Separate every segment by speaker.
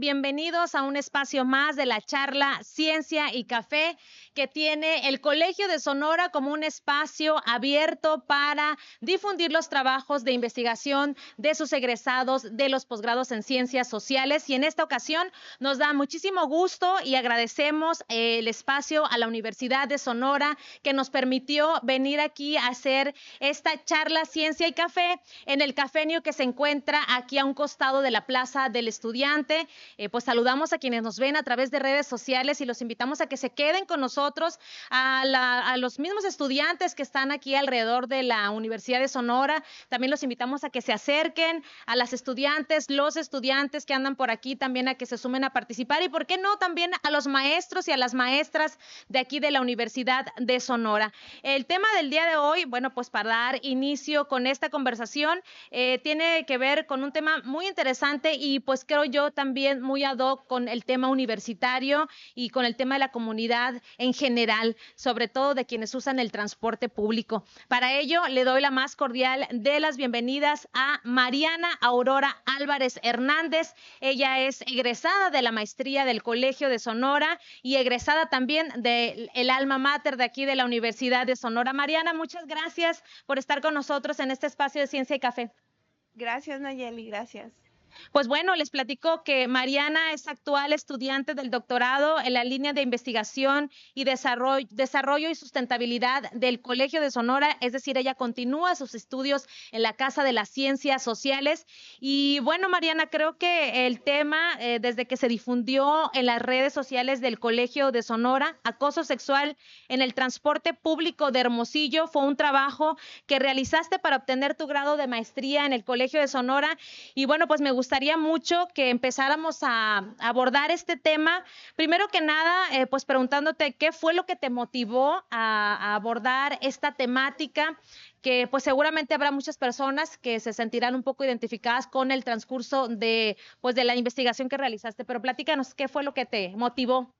Speaker 1: Bienvenidos a un espacio más de la charla Ciencia y Café que tiene el Colegio de Sonora como un espacio abierto para difundir los trabajos de investigación de sus egresados de los posgrados en Ciencias Sociales. Y en esta ocasión nos da muchísimo gusto y agradecemos el espacio a la Universidad de Sonora que nos permitió venir aquí a hacer esta charla Ciencia y Café en el cafenio que se encuentra aquí a un costado de la Plaza del Estudiante. Pues saludamos a quienes nos ven a través de redes sociales y los invitamos a que se queden con nosotros, a los mismos estudiantes que están aquí alrededor de la Universidad de Sonora. También los invitamos a que se acerquen, a las estudiantes, los estudiantes que andan por aquí también a que se sumen a participar y, ¿por qué no?, también a los maestros y a las maestras de aquí de la Universidad de Sonora. El tema del día de hoy, bueno, pues para dar inicio con esta conversación, tiene que ver con un tema muy interesante y pues creo yo también muy ad hoc con el tema universitario y con el tema de la comunidad en general, sobre todo de quienes usan el transporte público. Para ello, le doy la más cordial de las bienvenidas a Mariana Aurora Álvarez Hernández. Ella es egresada de la maestría del Colegio de Sonora y egresada también del alma mater de aquí de la Universidad de Sonora. Mariana, muchas gracias por estar con nosotros en este espacio de Ciencia y Café.
Speaker 2: Gracias, Nayeli, gracias.
Speaker 1: Pues bueno, les platico que Mariana es actual estudiante del doctorado en la línea de investigación y desarrollo y sustentabilidad del Colegio de Sonora, es decir, ella continúa sus estudios en la Casa de las Ciencias Sociales. Y bueno, Mariana, creo que el tema, desde que se difundió en las redes sociales del Colegio de Sonora, acoso sexual en el transporte público de Hermosillo, fue un trabajo que realizaste para obtener tu grado de maestría en el Colegio de Sonora. Y bueno, pues me gustaría mucho que empezáramos a abordar este tema. Primero que nada, pues preguntándote qué fue lo que te motivó a abordar esta temática, que pues seguramente habrá muchas personas que se sentirán un poco identificadas con el transcurso pues de la investigación que realizaste, pero platícanos qué fue lo que te motivó.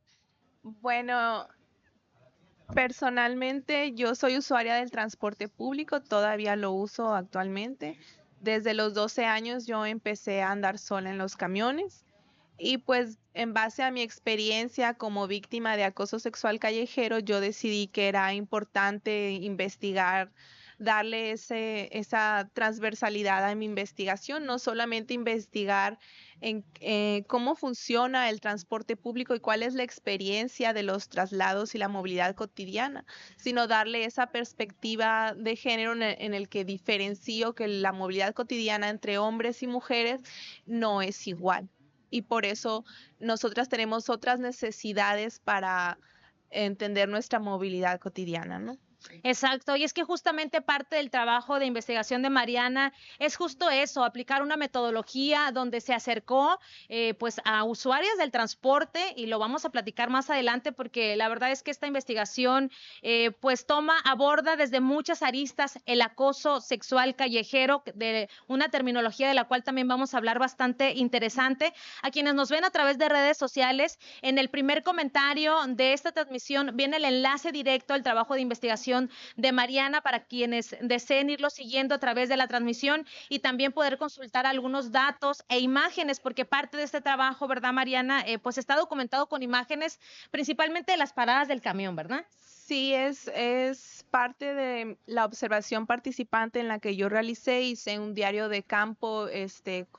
Speaker 2: Bueno, personalmente yo soy usuaria del transporte público, todavía lo uso actualmente. Desde los 12 años yo empecé a andar sola en los camiones y pues en base a mi experiencia como víctima de acoso sexual callejero, yo decidí que era importante investigar, darle esa transversalidad a mi investigación, no solamente investigar en cómo funciona el transporte público y cuál es la experiencia de los traslados y la movilidad cotidiana, sino darle esa perspectiva de género en el que diferencio que la movilidad cotidiana entre hombres y mujeres no es igual. Y por eso nosotras tenemos otras necesidades para entender nuestra movilidad cotidiana, ¿no?
Speaker 1: Exacto, y es que justamente parte del trabajo de investigación de Mariana es justo eso, aplicar una metodología donde se acercó pues a usuarios del transporte, y lo vamos a platicar más adelante porque la verdad es que esta investigación pues aborda desde muchas aristas el acoso sexual callejero, de una terminología de la cual también vamos a hablar bastante interesante. A quienes nos ven a través de redes sociales, en el primer comentario de esta transmisión viene el enlace directo al trabajo de investigación de Mariana para quienes deseen irlo siguiendo a través de la transmisión y también poder consultar algunos datos e imágenes, porque parte de este trabajo, ¿verdad, Mariana? Pues está documentado con imágenes principalmente de las paradas del camión, ¿verdad?
Speaker 2: Sí, es parte de la observación participante en la que yo realicé, hice un diario de campo,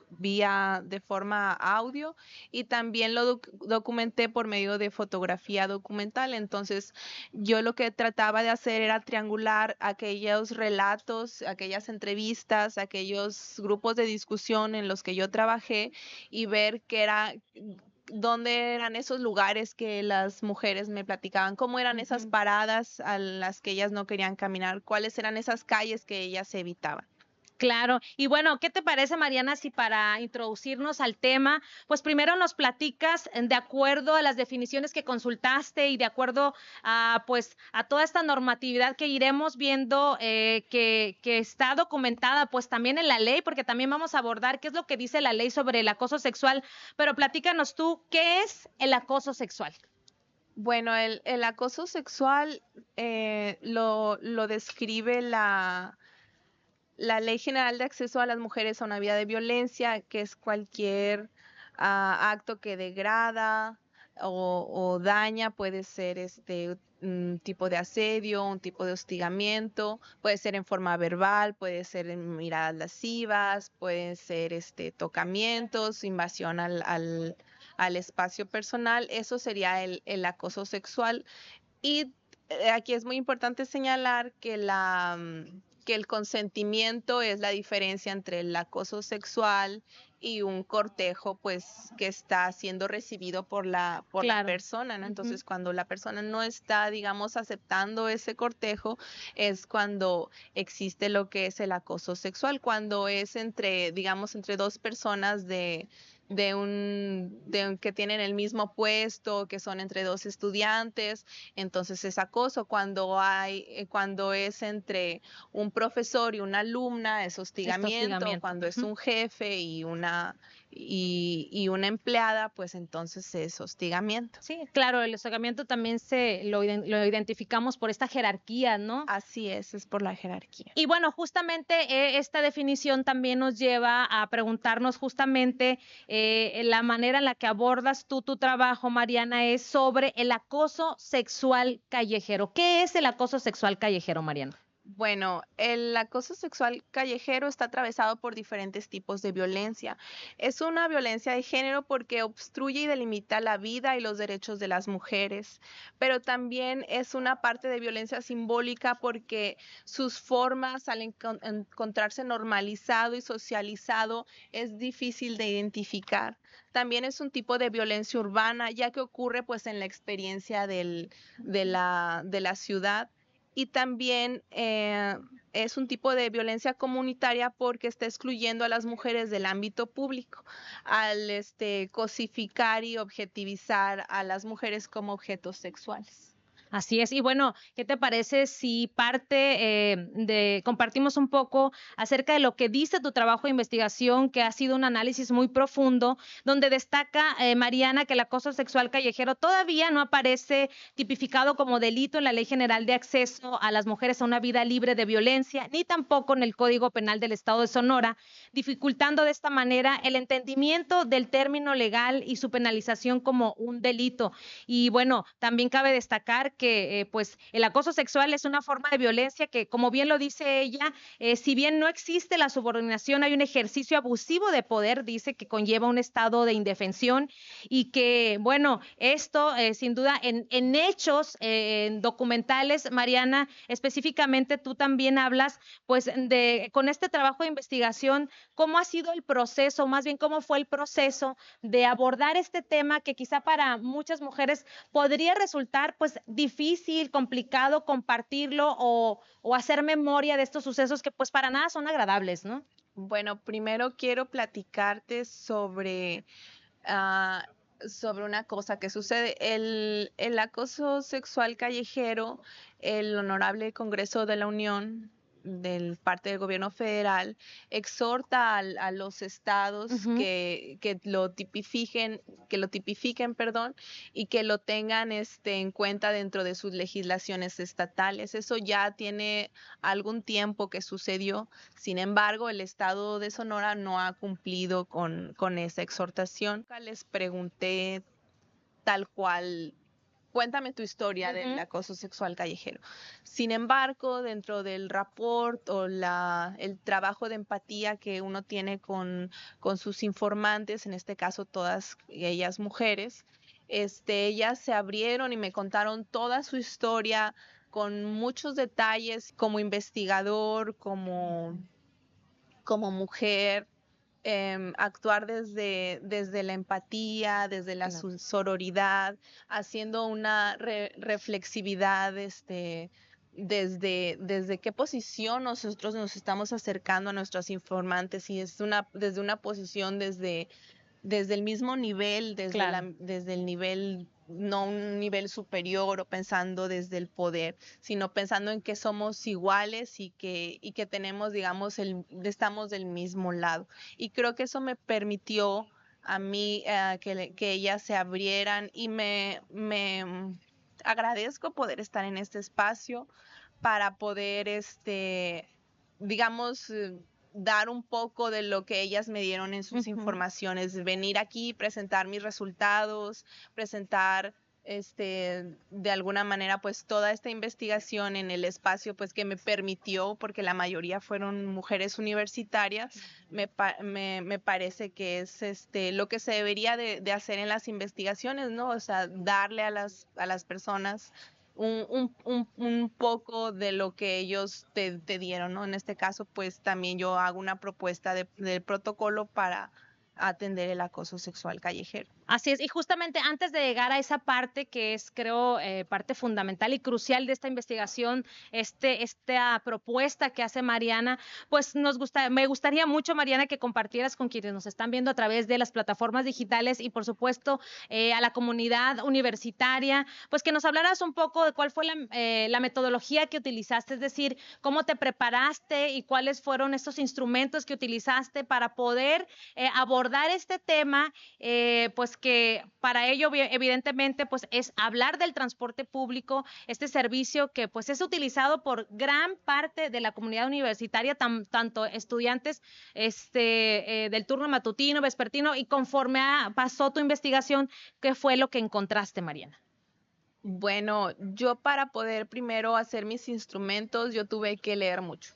Speaker 2: vía de forma audio y también lo documenté por medio de fotografía documental. Entonces, yo lo que trataba de hacer era triangular aquellos relatos, aquellas entrevistas, aquellos grupos de discusión en los que yo trabajé y ver qué era dónde eran esos lugares que las mujeres me platicaban, cómo eran esas paradas a las que ellas no querían caminar, cuáles eran esas calles que ellas evitaban.
Speaker 1: Claro. Y bueno, ¿qué te parece, Mariana, si para introducirnos al tema, pues primero nos platicas de acuerdo a las definiciones que consultaste y de acuerdo a, pues, a toda esta normatividad que iremos viendo, que está documentada pues también en la ley, porque también vamos a abordar qué es lo que dice la ley sobre el acoso sexual, pero platícanos tú, ¿qué es el acoso sexual?
Speaker 2: Bueno, el acoso sexual lo describe la Ley General de Acceso a las Mujeres a una Vida de Violencia, que es cualquier acto que degrada o daña, puede ser un tipo de asedio, un tipo de hostigamiento, puede ser en forma verbal, puede ser en miradas lascivas, puede ser tocamientos, invasión al espacio personal. Eso sería el acoso sexual. Y aquí es muy importante señalar que que el consentimiento es la diferencia entre el acoso sexual y un cortejo, pues, que está siendo recibido por por la
Speaker 1: Claro.
Speaker 2: persona, ¿no?
Speaker 1: Ujú.
Speaker 2: Entonces, cuando la persona no está, digamos, aceptando ese cortejo, es cuando existe lo que es el acoso sexual, cuando es entre, digamos, entre dos personas que tienen el mismo puesto, que son entre dos estudiantes, entonces es acoso. Cuando es entre un profesor y una alumna, es
Speaker 1: Este
Speaker 2: hostigamiento.
Speaker 1: hostigamiento.
Speaker 2: Cuando es
Speaker 1: Ujú.
Speaker 2: un jefe y una empleada, pues entonces es hostigamiento.
Speaker 1: Sí, claro, el hostigamiento también lo identificamos por esta jerarquía, ¿no?
Speaker 2: Así es por la jerarquía.
Speaker 1: Y bueno, justamente esta definición también nos lleva a preguntarnos justamente la manera en la que abordas tú tu trabajo, Mariana, es sobre el acoso sexual callejero. ¿Qué es el acoso sexual callejero, Mariana?
Speaker 2: Bueno, el acoso sexual callejero está atravesado por diferentes tipos de violencia. Es una violencia de género porque obstruye y delimita la vida y los derechos de las mujeres, pero también es una parte de violencia simbólica porque sus formas, al encontrarse normalizado y socializado, es difícil de identificar. También es un tipo de violencia urbana, ya que ocurre pues en la experiencia de la ciudad. Y también es un tipo de violencia comunitaria porque está excluyendo a las mujeres del ámbito público al cosificar y objetivizar a las mujeres como objetos sexuales.
Speaker 1: Así es. Y bueno, ¿qué te parece si compartimos un poco acerca de lo que dice tu trabajo de investigación, que ha sido un análisis muy profundo, donde destaca, Mariana, que el acoso sexual callejero todavía no aparece tipificado como delito en la Ley General de Acceso a las Mujeres a una Vida Libre de Violencia, ni tampoco en el Código Penal del Estado de Sonora, dificultando de esta manera el entendimiento del término legal y su penalización como un delito? Y bueno, también cabe destacar que pues el acoso sexual es una forma de violencia que, como bien lo dice ella, si bien no existe la subordinación, hay un ejercicio abusivo de poder, dice que conlleva un estado de indefensión y que, bueno, esto sin duda en hechos, en documentales, Mariana, específicamente tú también hablas pues con este trabajo de investigación, cómo ha sido el proceso, más bien cómo fue el proceso de abordar este tema que quizá para muchas mujeres podría resultar pues difícil, complicado compartirlo o hacer memoria de estos sucesos que pues para nada son agradables, ¿no?
Speaker 2: Bueno, primero quiero platicarte ah, sobre una cosa que sucede. El acoso sexual callejero, el Honorable Congreso de la Unión del parte del gobierno federal exhorta a los estados
Speaker 1: Ujú.
Speaker 2: que lo tipifiquen, perdón, y que lo tengan en cuenta dentro de sus legislaciones estatales. Eso ya tiene algún tiempo que sucedió. Sin embargo, el estado de Sonora no ha cumplido con esa exhortación. Nunca les pregunté tal cual, cuéntame tu historia del
Speaker 1: Ujú.
Speaker 2: acoso sexual callejero. Sin embargo, dentro del rapport o el trabajo de empatía que uno tiene con sus informantes, en este caso todas ellas mujeres, ellas se abrieron y me contaron toda su historia con muchos detalles como investigador, como mujer, actuar desde la empatía, desde la
Speaker 1: Claro.
Speaker 2: sororidad, haciendo una reflexividad, desde qué posición nosotros nos estamos acercando a nuestros informantes, y es desde una posición desde el mismo nivel,
Speaker 1: Claro.
Speaker 2: desde el nivel, no un nivel superior o pensando desde el poder, sino pensando en que somos iguales y que tenemos, digamos, estamos del mismo lado. Y creo que eso me permitió a mí que ellas se abrieran y me agradezco poder estar en este espacio para poder, digamos, dar un poco de lo que ellas me dieron en sus informaciones, venir aquí, presentar mis resultados, presentar de alguna manera pues toda esta investigación en el espacio pues que me permitió, porque la mayoría fueron mujeres universitarias. Me parece que es lo que se debería de hacer en las investigaciones, ¿no? O sea, darle a las personas un poco de lo que ellos te dieron, ¿no? En este caso, pues también yo hago una propuesta del protocolo para atender el acoso sexual callejero.
Speaker 1: Así es, y justamente antes de llegar a esa parte que es, creo, parte fundamental y crucial de esta investigación, esta propuesta que hace Mariana, pues me gustaría mucho, Mariana, que compartieras con quienes nos están viendo a través de las plataformas digitales y, por supuesto, a la comunidad universitaria, pues que nos hablaras un poco de cuál fue la metodología que utilizaste, es decir, cómo te preparaste y cuáles fueron estos instrumentos que utilizaste para poder abordar este tema, pues que para ello evidentemente pues es hablar del transporte público, este servicio que pues es utilizado por gran parte de la comunidad universitaria, tanto estudiantes del turno matutino, vespertino, y conforme pasó tu investigación, ¿qué fue lo que encontraste, Mariana?
Speaker 2: Bueno, yo para poder primero hacer mis instrumentos, yo tuve que leer mucho.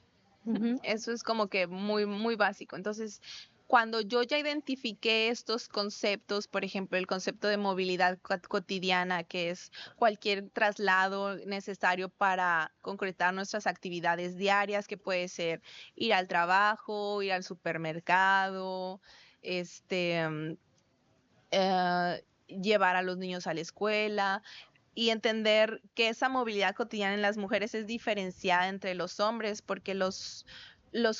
Speaker 2: Eso es como que muy, muy básico. Entonces, cuando yo ya identifiqué estos conceptos, por ejemplo, el concepto de movilidad cotidiana, que es cualquier traslado necesario para concretar nuestras actividades diarias, que puede ser ir al trabajo, ir al supermercado, llevar a los niños a la escuela, y entender que esa movilidad cotidiana en las mujeres es diferenciada entre los hombres, porque los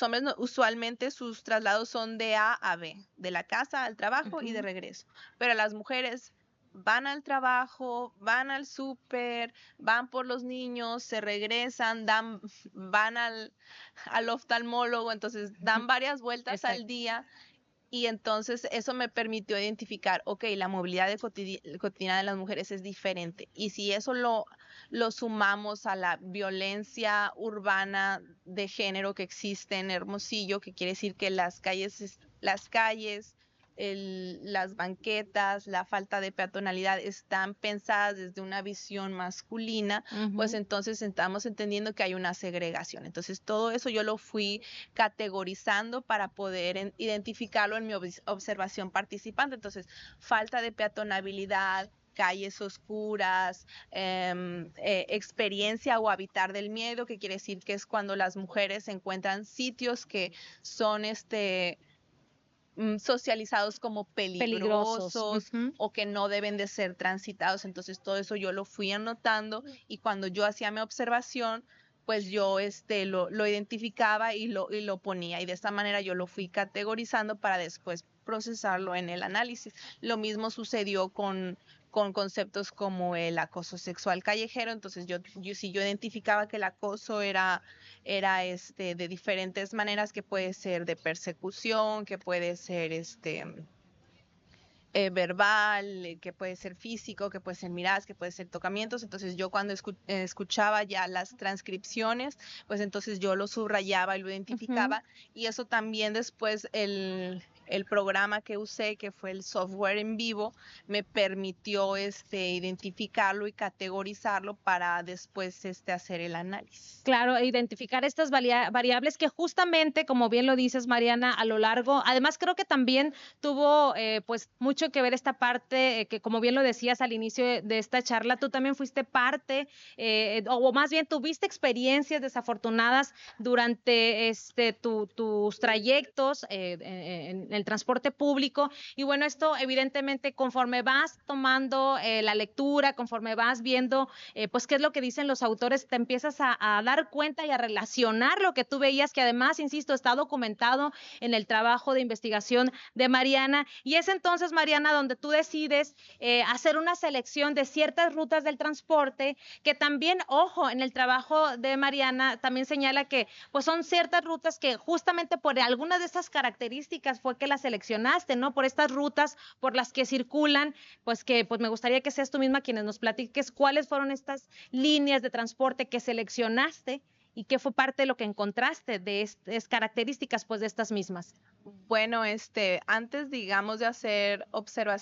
Speaker 2: hombres usualmente sus traslados son de A a B, de la casa al trabajo y de regreso, pero las mujeres van al trabajo, van al súper, van por los niños, se regresan, van al oftalmólogo, entonces dan varias vueltas al día. Y entonces eso me permitió identificar, ok, la movilidad cotidiana de las mujeres es diferente. Y si eso lo sumamos a la violencia urbana de género que existe en Hermosillo, que quiere decir que las calles, las banquetas, la falta de peatonalidad están pensadas desde una visión masculina, pues entonces estamos entendiendo que hay una segregación. Entonces todo eso yo lo fui categorizando para poder identificarlo en mi observación participante. Entonces, falta de peatonalidad, calles oscuras, experiencia o habitar del miedo, que quiere decir que es cuando las mujeres encuentran sitios que son socializados como peligrosos o que no deben de ser transitados. Entonces todo eso yo lo fui anotando, y cuando yo hacía mi observación, pues yo lo identificaba y lo ponía, y de esta manera yo lo fui categorizando para después procesarlo en el análisis. Lo mismo sucedió con conceptos como el acoso sexual callejero. Entonces si yo identificaba que el acoso era de diferentes maneras, que puede ser de persecución, que puede ser verbal, que puede ser físico, que puede ser miradas, que puede ser tocamientos. Entonces yo cuando escuchaba ya las transcripciones, pues entonces yo lo subrayaba y lo identificaba, y eso también después el programa que usé, que fue el software en vivo, me permitió identificarlo y categorizarlo para después hacer el análisis.
Speaker 1: Claro, identificar estas variables que justamente, como bien lo dices, Mariana, a lo largo, además creo que también tuvo pues mucho que ver esta parte que, como bien lo decías al inicio de esta charla, tú también fuiste parte, o más bien tuviste experiencias desafortunadas durante tus trayectos en el transporte público, y bueno, esto evidentemente conforme vas tomando la lectura, conforme vas viendo pues qué es lo que dicen los autores, te empiezas a dar cuenta y a relacionar lo que tú veías, que además, insisto, está documentado en el trabajo de investigación de Mariana, y es entonces, Mariana, donde tú decides hacer una selección de ciertas rutas del transporte, que también, ojo, en el trabajo de Mariana también señala que pues son ciertas rutas que justamente por algunas de estas características fue que las seleccionaste, ¿no? Por estas rutas por las que circulan, pues que pues me gustaría que seas tú misma quienes nos platiques cuáles fueron estas líneas de transporte que seleccionaste y qué fue parte de lo que encontraste de estas características pues de estas mismas.
Speaker 2: Bueno, antes, digamos, de hacer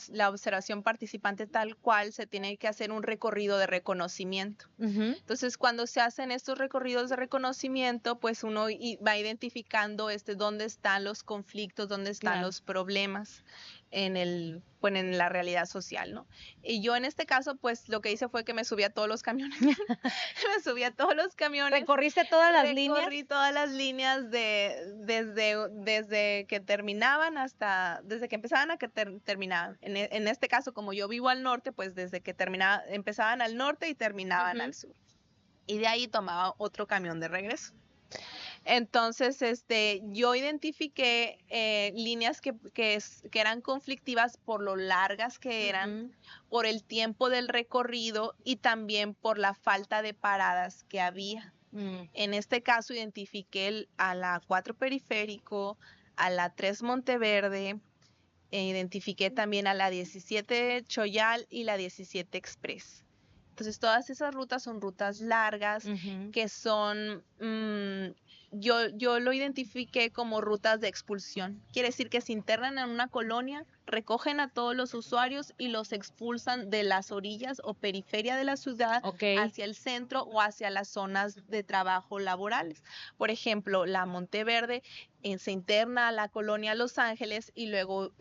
Speaker 2: la observación participante tal cual, se tiene que hacer un recorrido de reconocimiento. Entonces, cuando se hacen estos recorridos de reconocimiento, pues uno va identificando dónde están los conflictos, dónde están los problemas en la realidad social, ¿no? Y yo en este caso, pues lo que hice fue que me subí a todos los camiones. Me subí a todos los camiones.
Speaker 1: ¿Recorriste todas las líneas?
Speaker 2: Recorrí todas las líneas desde que terminaban desde que empezaban a que terminaban. En este caso, como yo vivo al norte, pues desde que empezaban al norte y terminaban al sur. Y de ahí tomaba otro camión de regreso. Entonces, yo identifiqué líneas que eran conflictivas por lo largas que eran, por el tiempo del recorrido y también por la falta de paradas que había. En este caso, identifiqué a la 4 Periférico, a la 3 Monteverde, identifiqué también a la 17 Choyal y la 17 Express. Entonces, todas esas rutas son rutas largas que son, yo lo identifiqué como rutas de expulsión. Quiere decir que se internan en una colonia, recogen a todos los usuarios y los expulsan de las orillas o periferia de la ciudad hacia el centro o hacia las zonas de trabajo laborales. Por ejemplo, la Monteverde se interna a la colonia Los Ángeles y luego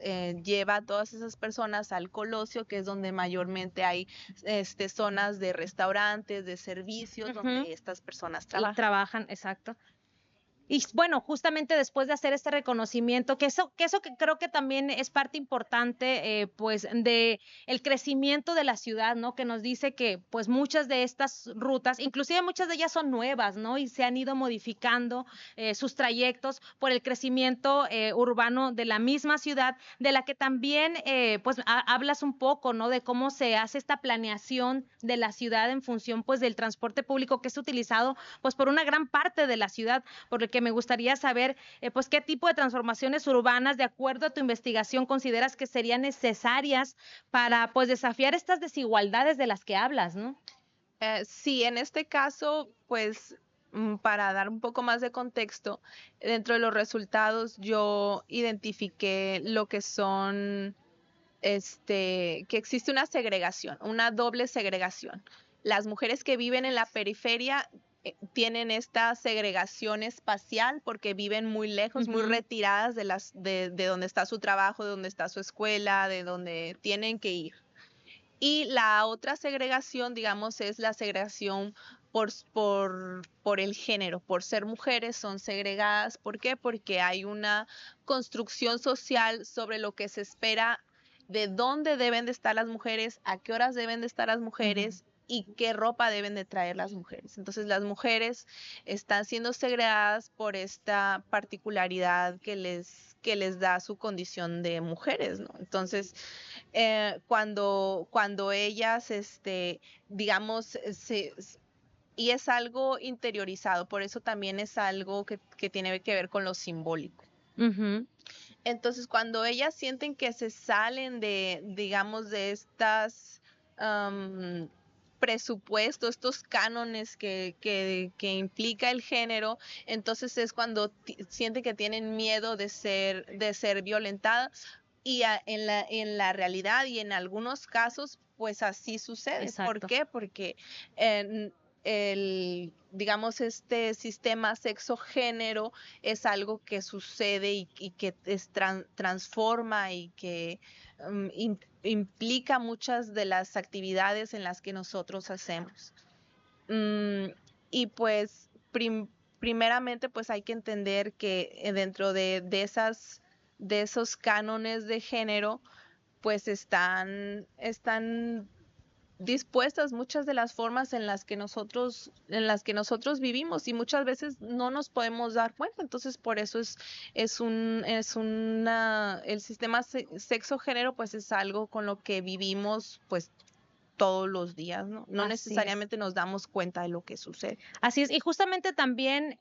Speaker 2: lleva a todas esas personas al Colosio, que es donde mayormente hay zonas de restaurantes, de servicios, donde estas personas trabajan.
Speaker 1: Y trabajan, exacto. Y bueno, justamente después de hacer este reconocimiento, que eso que creo que también es parte importante, pues, de el crecimiento de la ciudad, ¿no? Que nos dice que, pues, muchas de estas rutas, inclusive muchas de ellas son nuevas, ¿no? Y se han ido modificando sus trayectos por el crecimiento urbano de la misma ciudad, de la que también, pues, hablas un poco, ¿no? De cómo se hace esta planeación de la ciudad en función, pues, del transporte público que es utilizado, pues, por una gran parte de la ciudad, por lo que me gustaría saber, pues, qué tipo de transformaciones urbanas, de acuerdo a tu investigación, consideras que serían necesarias para, pues, desafiar estas desigualdades de las que hablas, ¿no?
Speaker 2: Sí, en este caso, pues, para dar un poco más de contexto, dentro de los resultados yo identifiqué lo que son, que existe una segregación, una doble segregación. Las mujeres que viven en la periferia tienen esta segregación espacial porque viven muy lejos, muy retiradas de donde está su trabajo, de donde está su escuela, de donde tienen que ir. Y la otra segregación, digamos, es la segregación por el género, por ser mujeres son segregadas. ¿Por qué? Porque hay una construcción social sobre lo que se espera de dónde deben de estar las mujeres, a qué horas deben de estar las mujeres y qué ropa deben de traer las mujeres. Entonces las mujeres están siendo segregadas por esta particularidad que les da su condición de mujeres, ¿no? Entonces, cuando ellas, digamos, y es algo interiorizado, por eso también es algo que tiene que ver con lo simbólico. Entonces, cuando ellas sienten que se salen digamos, de estas presupuestos, estos cánones que implica el género, entonces es cuando sienten que tienen miedo de ser violentadas. Y en la realidad y en algunos casos, pues así sucede.
Speaker 1: Exacto.
Speaker 2: ¿Por qué? Porque digamos, este sistema sexo-género es algo que sucede y que transforma y que implica muchas de las actividades en las que nosotros hacemos. Y pues, primeramente, pues hay que entender que dentro de esos cánones de género, pues están dispuestas muchas de las formas en las que nosotros vivimos y muchas veces no nos podemos dar cuenta. Entonces, por eso el sistema sexo-género, pues es algo con lo que vivimos, pues, todos los días, ¿no? No necesariamente nos damos cuenta de lo que sucede.
Speaker 1: Así es, y justamente también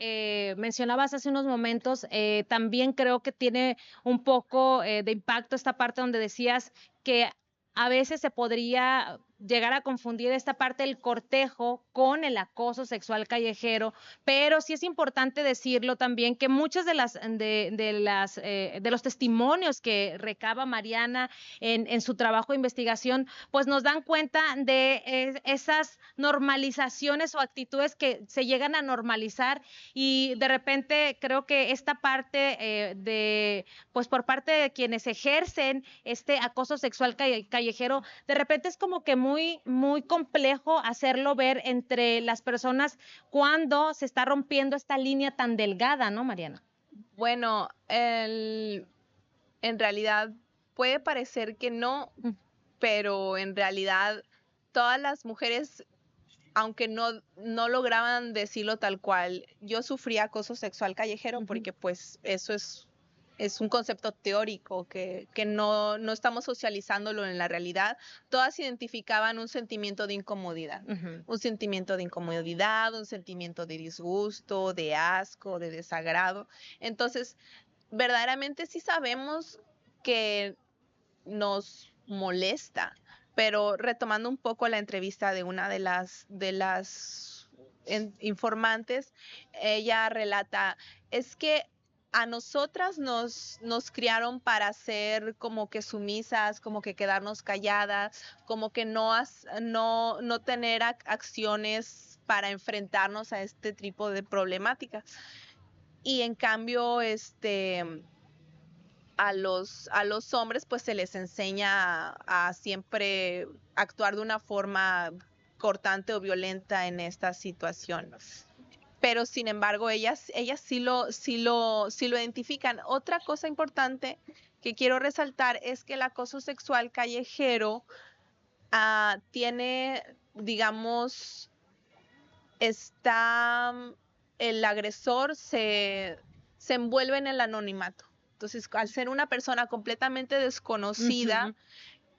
Speaker 1: mencionabas hace unos momentos, también creo que tiene un poco de impacto esta parte donde decías que a veces se podría llegar a confundir esta parte del cortejo con el acoso sexual callejero, pero sí es importante decirlo también que muchas de los testimonios que recaba Mariana en su trabajo de investigación, pues nos dan cuenta de esas normalizaciones o actitudes que se llegan a normalizar y de repente creo que esta parte pues por parte de quienes ejercen este acoso sexual callejero, de repente es como que muy complejo hacerlo ver entre las personas cuando se está rompiendo esta línea tan delgada, ¿no, Mariana?
Speaker 2: Bueno, en realidad puede parecer que no, pero en realidad todas las mujeres, aunque no lograban decirlo tal cual, yo sufría acoso sexual callejero porque pues eso es un concepto teórico que no estamos socializándolo en la realidad. Todas identificaban un sentimiento de incomodidad, un sentimiento de incomodidad, un sentimiento de disgusto, de asco, de desagrado. Entonces, verdaderamente sí sabemos que nos molesta, pero retomando un poco la entrevista de una de las informantes, ella relata, es que a nosotras nos criaron para ser como que sumisas, como que quedarnos calladas, como que no tener acciones para enfrentarnos a este tipo de problemáticas. Y en cambio, a los hombres pues se les enseña a siempre actuar de una forma cortante o violenta en esta situación. Pero sin embargo, ellas sí lo identifican. Otra cosa importante que quiero resaltar es que el acoso sexual callejero tiene, digamos, el agresor se envuelve en el anonimato. Entonces, al ser una persona completamente desconocida,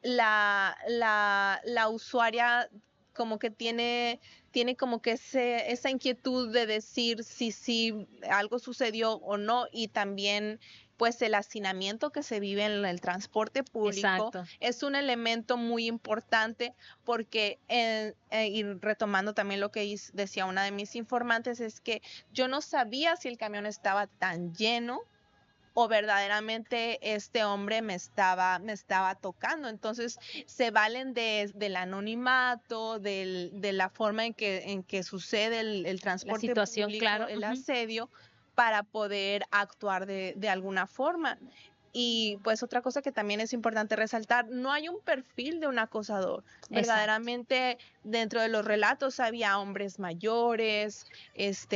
Speaker 2: la usuaria como que tiene como que esa inquietud de decir si algo sucedió o no, y también pues el hacinamiento que se vive en el transporte público. Exacto. Es un elemento muy importante porque, y retomando también lo que decía una de mis informantes, es que yo no sabía si el camión estaba tan lleno o verdaderamente este hombre me estaba tocando. Entonces se valen del anonimato, de la forma en que sucede el transporte público, claro, el asedio, para poder actuar de alguna forma. Y pues otra cosa que también es importante resaltar, no hay un perfil de un acosador. Exacto. Verdaderamente dentro de los relatos había hombres mayores,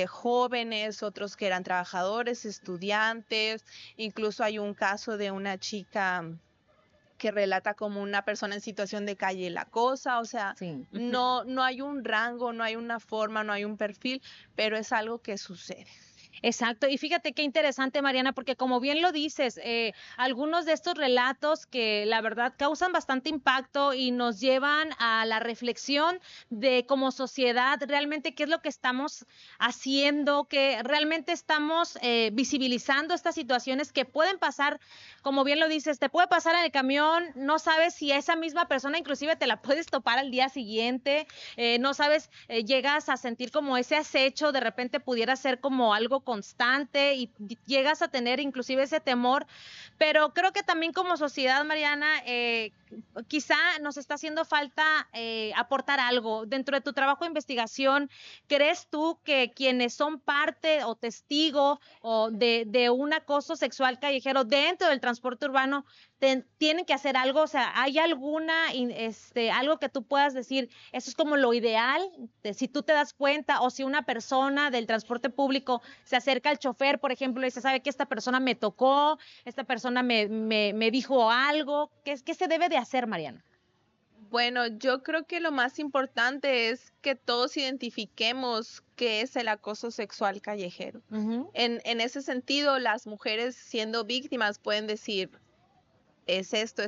Speaker 2: jóvenes, otros que eran trabajadores, estudiantes. Incluso hay un caso de una chica que relata como una persona en situación de calle la acosa. O sea, sí. No hay un rango, no hay una forma, no hay un perfil, pero es algo que sucede.
Speaker 1: Exacto, y fíjate qué interesante, Mariana, porque como bien lo dices, algunos de estos relatos que la verdad causan bastante impacto y nos llevan a la reflexión de como sociedad realmente qué es lo que estamos haciendo, que realmente estamos visibilizando estas situaciones que pueden pasar, como bien lo dices, te puede pasar en el camión, no sabes si esa misma persona inclusive te la puedes topar al día siguiente, no sabes, llegas a sentir como ese acecho, de repente pudiera ser como algo constante y llegas a tener inclusive ese temor, pero creo que también como sociedad, Mariana, quizá nos está haciendo falta aportar algo. Dentro de tu trabajo de investigación, ¿crees tú que quienes son parte o testigo o de un acoso sexual callejero dentro del transporte urbano tienen que hacer algo? O sea, ¿hay algo que tú puedas decir, eso es como lo ideal, si tú te das cuenta, o si una persona del transporte público se acerca al chofer, por ejemplo, y dice, sabe que esta persona me tocó, esta persona me dijo algo, ¿qué se debe de hacer, Mariana?
Speaker 2: Bueno, yo creo que lo más importante es que todos identifiquemos qué es el acoso sexual callejero. En ese sentido, las mujeres siendo víctimas pueden decir, es esto,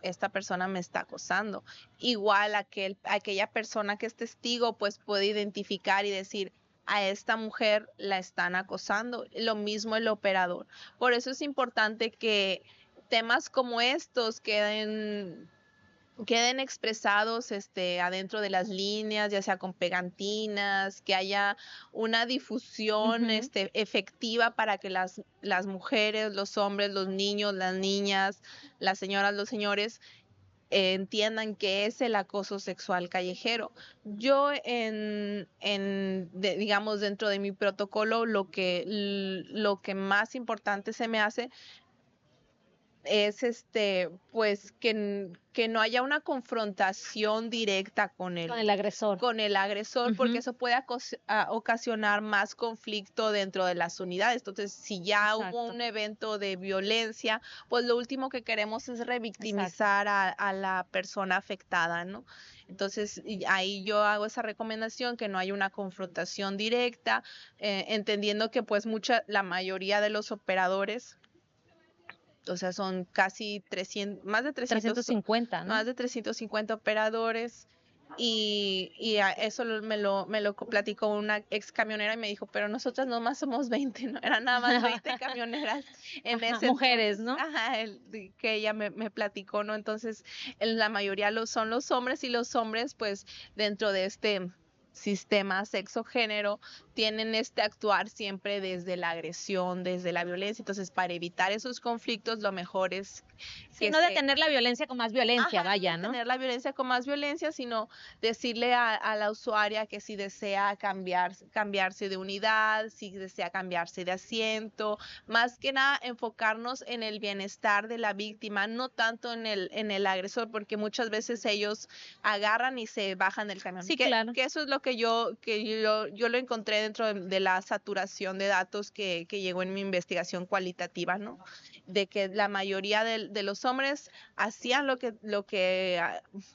Speaker 2: esta persona me está acosando. Igual aquella persona que es testigo pues puede identificar y decir, a esta mujer la están acosando. Lo mismo el operador. Por eso es importante que temas como estos queden queden expresados adentro de las líneas, ya sea con pegantinas, que haya una difusión
Speaker 1: Ujú.
Speaker 2: efectiva para que las mujeres, los hombres, los niños, las niñas, las señoras, los señores entiendan qué es el acoso sexual callejero. Yo digamos, dentro de mi protocolo, lo que más importante se me hace es pues que no haya una confrontación directa
Speaker 1: Con el agresor.
Speaker 2: con el agresor, porque
Speaker 1: Ujú.
Speaker 2: eso puede ocasionar más conflicto dentro de las unidades. Entonces, si ya hubo
Speaker 1: Exacto,
Speaker 2: un evento de violencia, pues lo último que queremos es
Speaker 1: exacto.
Speaker 2: revictimizar a la persona afectada, ¿no? Entonces, y ahí yo hago esa recomendación, que no haya una confrontación directa, entendiendo que pues la mayoría de los operadores, o sea, son casi 300,
Speaker 1: 350,
Speaker 2: más
Speaker 1: ¿no?
Speaker 2: de 350 operadores. Y eso me lo platicó una ex camionera y me dijo, pero nosotras nomás somos 20, ¿no? Eran nada más 20 camioneras en
Speaker 1: Ajá,
Speaker 2: ese
Speaker 1: mujeres,
Speaker 2: entonces,
Speaker 1: ¿no?
Speaker 2: ajá, que ella me platicó, ¿no? Entonces, la mayoría son los hombres, y los hombres, pues, dentro de este sistema sexo-género, tienen actuar siempre desde la agresión, desde la violencia. Entonces, para evitar esos conflictos, lo mejor es
Speaker 1: Sí,
Speaker 2: que
Speaker 1: no detener la violencia con más violencia,
Speaker 2: ajá, no
Speaker 1: vaya, ¿no?
Speaker 2: detener la violencia con más violencia, sino decirle a la usuaria que si desea cambiarse de unidad, si desea cambiarse de asiento, más que nada enfocarnos en el bienestar de la víctima, no tanto en el agresor, porque muchas veces ellos agarran y se bajan del camión.
Speaker 1: Sí, claro.
Speaker 2: Que eso es lo yo lo encontré dentro de la saturación de datos que llegó en mi investigación cualitativa, ¿no? De que la mayoría de los hombres hacían lo que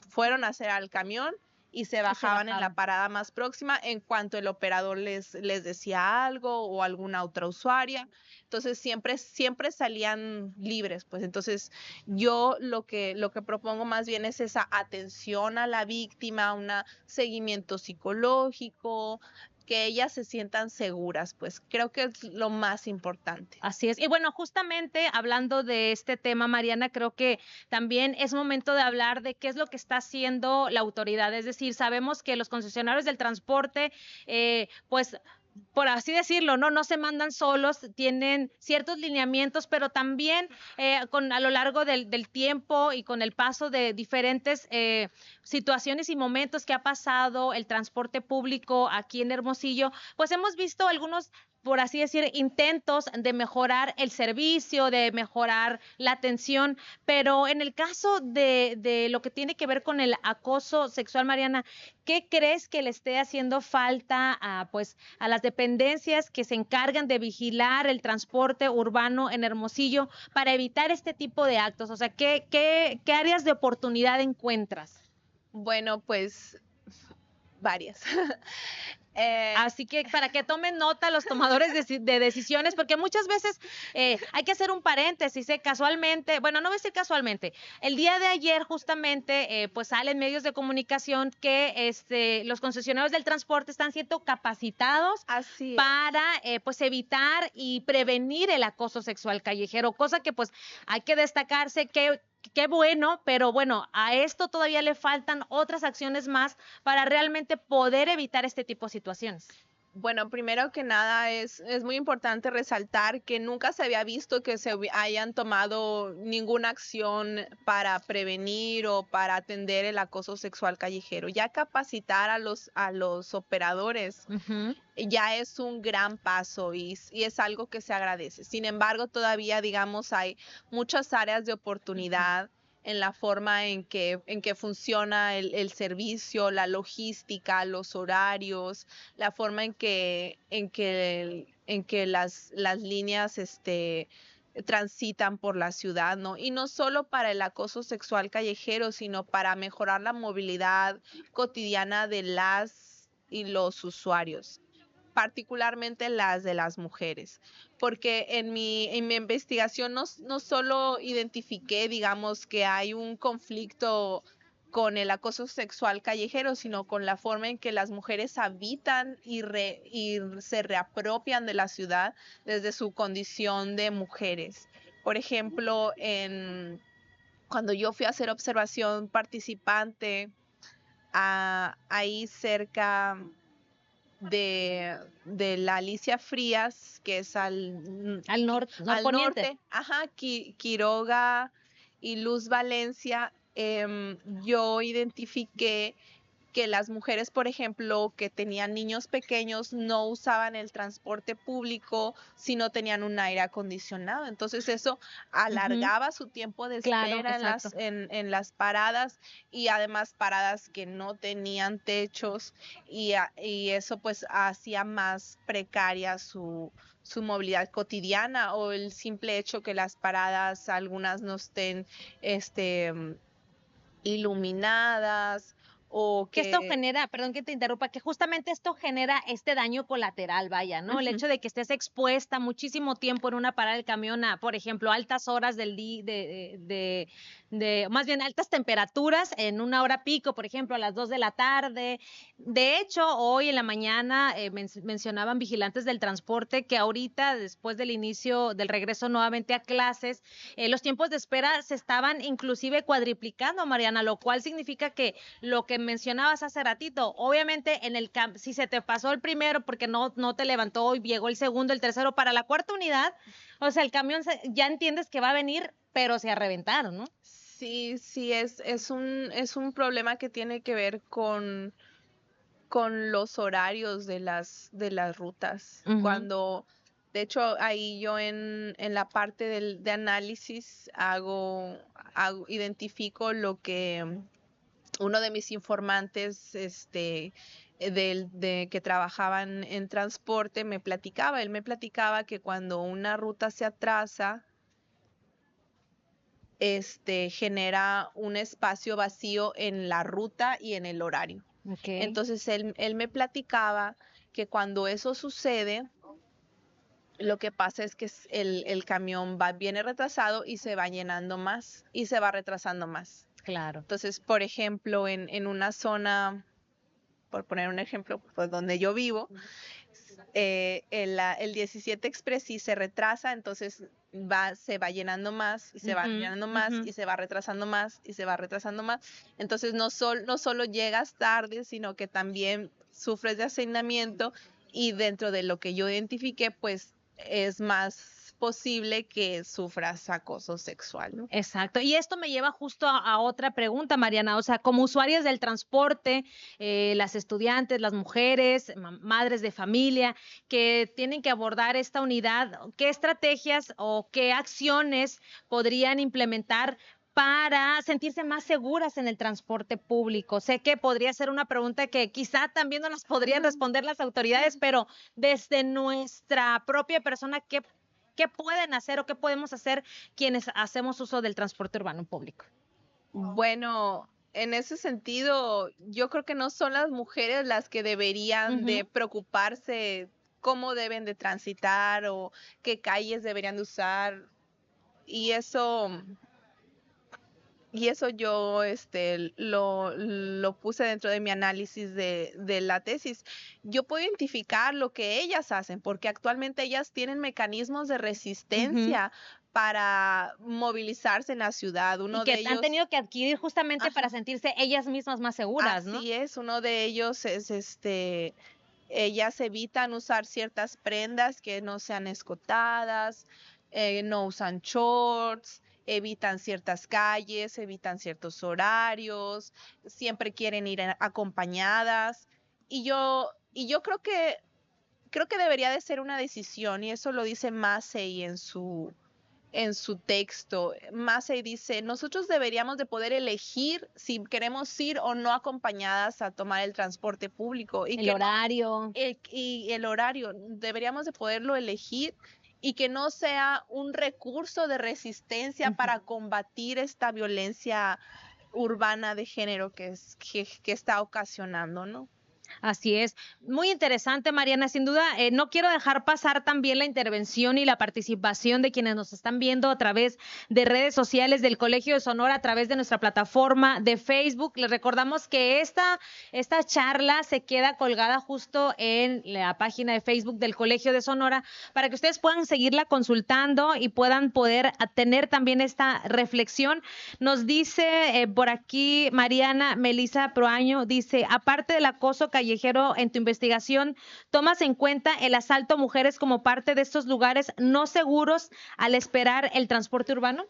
Speaker 2: fueron a hacer al camión, y se
Speaker 1: Y se
Speaker 2: bajaban en la
Speaker 1: bajaban.
Speaker 2: parada más próxima en cuanto el operador les decía algo, o alguna otra usuaria. Entonces siempre salían libres, pues. Entonces yo lo que propongo más bien es esa atención a la víctima, un seguimiento psicológico, que ellas se sientan seguras, pues creo que es lo más importante.
Speaker 1: Así es. Y bueno, justamente hablando de este tema, Mariana, creo que también es momento de hablar de qué es lo que está haciendo la autoridad. Es decir, sabemos que los concesionarios del transporte, pues por así decirlo, no se mandan solos, tienen ciertos lineamientos, pero también a lo largo del tiempo y con el paso de diferentes situaciones y momentos que ha pasado el transporte público aquí en Hermosillo, pues hemos visto algunos, por así decir, intentos de mejorar el servicio, de mejorar la atención, pero en el caso de lo que tiene que ver con el acoso sexual, Mariana, ¿qué crees que le esté haciendo falta pues, a las dependencias que se encargan de vigilar el transporte urbano en Hermosillo para evitar este tipo de actos? O sea, ¿qué áreas de oportunidad encuentras?
Speaker 2: Bueno, pues varias. Eh,
Speaker 1: Así que para que tomen nota los tomadores de decisiones, porque muchas veces hay que hacer un paréntesis, casualmente, bueno, no voy a decir casualmente, el día de ayer justamente pues salen medios de comunicación que los concesionarios del transporte están siendo capacitados
Speaker 2: Así es.
Speaker 1: para pues evitar y prevenir el acoso sexual callejero, cosa que pues hay que destacarse que qué bueno, pero bueno, a esto todavía le faltan otras acciones más para realmente poder evitar este tipo de situaciones.
Speaker 2: Bueno, primero que nada es muy importante resaltar que nunca se había visto que hayan tomado ninguna acción para prevenir o para atender el acoso sexual callejero. Ya capacitar a los operadores
Speaker 1: Ujú.
Speaker 2: ya es un gran paso, y es algo que se agradece. Sin embargo, todavía, digamos, hay muchas áreas de oportunidad en la forma en que funciona el servicio, la logística, los horarios, la forma en que las líneas transitan por la ciudad, ¿no? Y no solo para el acoso sexual callejero, sino para mejorar la movilidad cotidiana de las y los usuarios, particularmente las de las mujeres, porque en mi investigación no solo identifiqué, digamos, que hay un conflicto con el acoso sexual callejero, sino con la forma en que las mujeres habitan y se reapropian de la ciudad desde su condición de mujeres. Por ejemplo, cuando yo fui a hacer observación participante ahí cerca de la Alicia Frías, que es
Speaker 1: Al
Speaker 2: al
Speaker 1: norponiente.
Speaker 2: norte, Quiroga y Luz Valencia, yo identifiqué que las mujeres, por ejemplo, que tenían niños pequeños, no usaban el transporte público si no tenían un aire acondicionado. Entonces eso alargaba su tiempo de
Speaker 1: Claro,
Speaker 2: espera
Speaker 1: exacto.
Speaker 2: en las paradas, y además paradas que no tenían techos, y eso pues hacía más precaria su movilidad cotidiana, o el simple hecho que las paradas algunas no estén iluminadas, o
Speaker 1: Que esto
Speaker 2: que
Speaker 1: genera, perdón que te interrumpa, que justamente esto genera este daño colateral, vaya, ¿no? El
Speaker 2: Ujú.
Speaker 1: hecho de que estés expuesta muchísimo tiempo en una parada del camión a, por ejemplo, altas horas del día, más bien altas temperaturas en una hora pico, por ejemplo, a las 2 de la tarde. De hecho, hoy en la mañana mencionaban vigilantes del transporte que ahorita, después del inicio del regreso nuevamente a clases, los tiempos de espera se estaban inclusive cuadriplicando, Mariana, lo cual significa que lo que mencionabas hace ratito, obviamente si se te pasó el primero porque no te levantó y llegó el segundo, el tercero, para la cuarta unidad, o sea, el camión ya entiendes que va a venir, pero se ha reventado, ¿no?
Speaker 2: Sí, sí, es un problema que tiene que ver con los horarios de las rutas.
Speaker 1: Ujú.
Speaker 2: Cuando, de hecho, ahí yo en la parte de análisis identifico lo que uno de mis informantes, de que trabajaban en transporte, me platicaba. Él me platicaba que cuando una ruta se atrasa, genera un espacio vacío en la ruta y en el horario.
Speaker 1: Ok.
Speaker 2: Entonces él me platicaba que cuando eso sucede, lo que pasa es que el camión viene retrasado y se va llenando más y se va retrasando más.
Speaker 1: Claro.
Speaker 2: Entonces, por ejemplo, en una zona, por poner un ejemplo, pues donde yo vivo, el 17 Express sí se retrasa, entonces se va llenando más y se va
Speaker 1: Ujú,
Speaker 2: llenando más
Speaker 1: ujú.
Speaker 2: y se va retrasando más y se va retrasando más. Entonces no solo llegas tarde, sino que también sufres de hacinamiento, y dentro de lo que yo identifiqué, pues es más posible que sufras acoso sexual, ¿no?
Speaker 1: Exacto. Y esto me lleva justo a otra pregunta, Mariana. O sea, como usuarias del transporte, las estudiantes, las mujeres, madres de familia, que tienen que abordar esta unidad, ¿qué estrategias o qué acciones podrían implementar para sentirse más seguras en el transporte público? Sé que podría ser una pregunta que quizá también no nos podrían responder las autoridades, pero desde nuestra propia persona, ¿qué pueden hacer o qué podemos hacer quienes hacemos uso del transporte urbano público?
Speaker 2: Bueno, en ese sentido, yo creo que no son las mujeres las que deberían
Speaker 1: Ujú.
Speaker 2: de preocuparse cómo deben de transitar o qué calles deberían de usar. Y eso yo lo puse dentro de mi análisis de la tesis. Yo puedo identificar lo que ellas hacen, porque actualmente ellas tienen mecanismos de
Speaker 1: Ujú.
Speaker 2: resistencia para movilizarse en la ciudad.
Speaker 1: Y
Speaker 2: Uno de
Speaker 1: que han
Speaker 2: ellos,
Speaker 1: tenido que adquirir justamente para
Speaker 2: ajá,
Speaker 1: sentirse ellas mismas más seguras, ¿no?
Speaker 2: así es, uno de ellos es ellas evitan usar ciertas prendas que no sean escotadas, no usan shorts, evitan ciertas calles, evitan ciertos horarios, siempre quieren ir acompañadas. Y yo creo que debería de ser una decisión, y eso lo dice Massey en su texto. Massey dice: nosotros deberíamos de poder elegir si queremos ir o no acompañadas a tomar el transporte público, y
Speaker 1: El
Speaker 2: que no,
Speaker 1: horario.
Speaker 2: y el horario, deberíamos de poderlo elegir, y que no sea un recurso de resistencia
Speaker 1: Ujú.
Speaker 2: para combatir esta violencia urbana de género que está ocasionando, ¿no?
Speaker 1: Así es, muy interesante, Mariana. Sin duda, no quiero dejar pasar también la intervención y la participación de quienes nos están viendo a través de redes sociales del Colegio de Sonora, a través de nuestra plataforma de Facebook. Les recordamos que esta charla se queda colgada justo en la página de Facebook del Colegio de Sonora para que ustedes puedan seguirla consultando y puedan poder tener también esta reflexión. Nos dice por aquí Mariana Melisa Proaño, dice, aparte del acoso callejero en tu investigación, ¿tomas en cuenta el asalto a mujeres como parte de estos lugares no seguros al esperar el transporte urbano?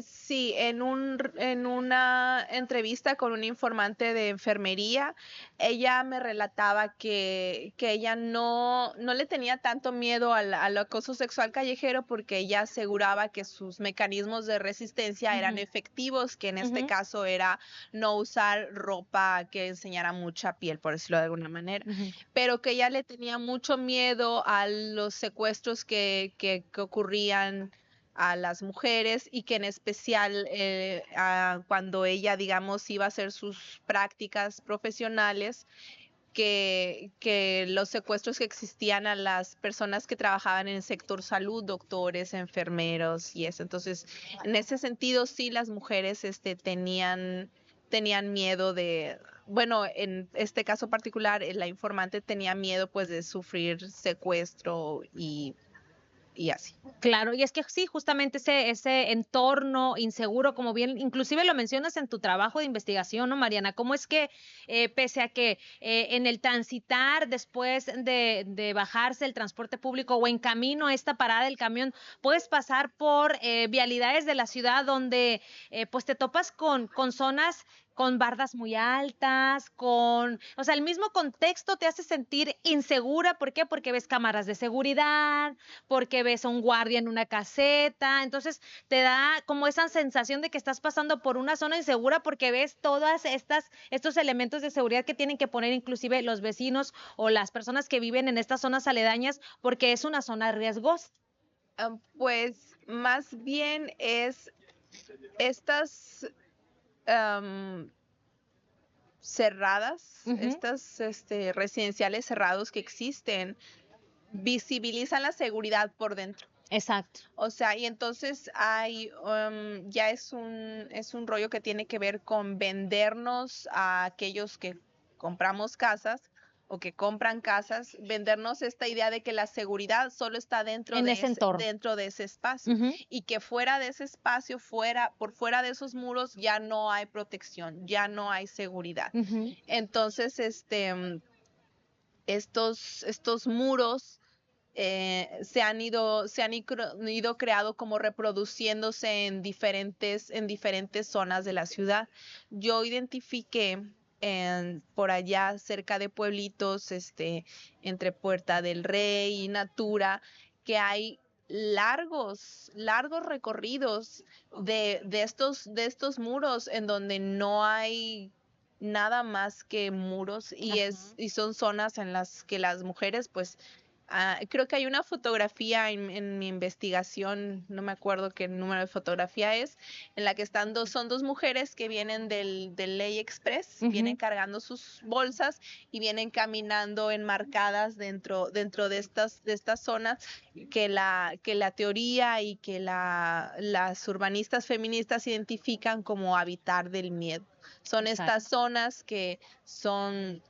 Speaker 2: Sí, en una entrevista con un informante de enfermería, ella me relataba que ella no le tenía tanto miedo al acoso sexual callejero porque ella aseguraba que sus mecanismos de resistencia eran efectivos, que en este caso era no usar ropa que enseñara mucha piel, por decirlo de alguna manera, pero que ella le tenía mucho miedo a los secuestros que ocurrían a las mujeres y que en especial cuando ella, digamos, iba a hacer sus prácticas profesionales, que los secuestros que existían a las personas que trabajaban en el sector salud, doctores, enfermeros y eso. Entonces, en ese sentido, sí, las mujeres tenían miedo de, bueno, en este caso particular, la informante tenía miedo pues de sufrir secuestro y así.
Speaker 1: Claro, y es que sí, justamente ese entorno inseguro, como bien, inclusive lo mencionas en tu trabajo de investigación, ¿no, Mariana? ¿Cómo es que pese a que en el transitar después de bajarse el transporte público o en camino a esta parada del camión, puedes pasar por vialidades de la ciudad donde pues te topas con zonas con bardas muy altas, o sea, el mismo contexto te hace sentir insegura? ¿Por qué? Porque ves cámaras de seguridad, porque ves a un guardia en una caseta, entonces te da como esa sensación de que estás pasando por una zona insegura porque ves todas estos elementos de seguridad que tienen que poner inclusive los vecinos o las personas que viven en estas zonas aledañas porque es una zona riesgosa.
Speaker 2: Pues más bien es estas cerradas, estas residenciales cerrados que existen, visibilizan la seguridad por dentro.
Speaker 1: Exacto.
Speaker 2: O sea, y entonces ya es un rollo que tiene que ver con vendernos a aquellos que compramos casas o que compran casas, vendernos esta idea de que la seguridad solo está
Speaker 1: En ese entorno.
Speaker 2: dentro de ese espacio y que fuera de ese espacio, por fuera de esos muros, ya no hay protección, ya no hay seguridad. Entonces, estos muros se han ido creado como reproduciéndose en diferentes zonas de la ciudad. Yo identifiqué por allá cerca de pueblitos, entre Puerta del Rey y Natura, que hay largos recorridos de estos muros en donde no hay nada más que muros y son zonas en las que las mujeres pues creo que hay una fotografía en mi investigación, no me acuerdo qué número de fotografía es, en la que son dos mujeres que vienen del Ley Express, vienen cargando sus bolsas y vienen caminando enmarcadas dentro de estas zonas que la teoría y que las urbanistas feministas identifican como habitar del miedo. Son estas zonas que son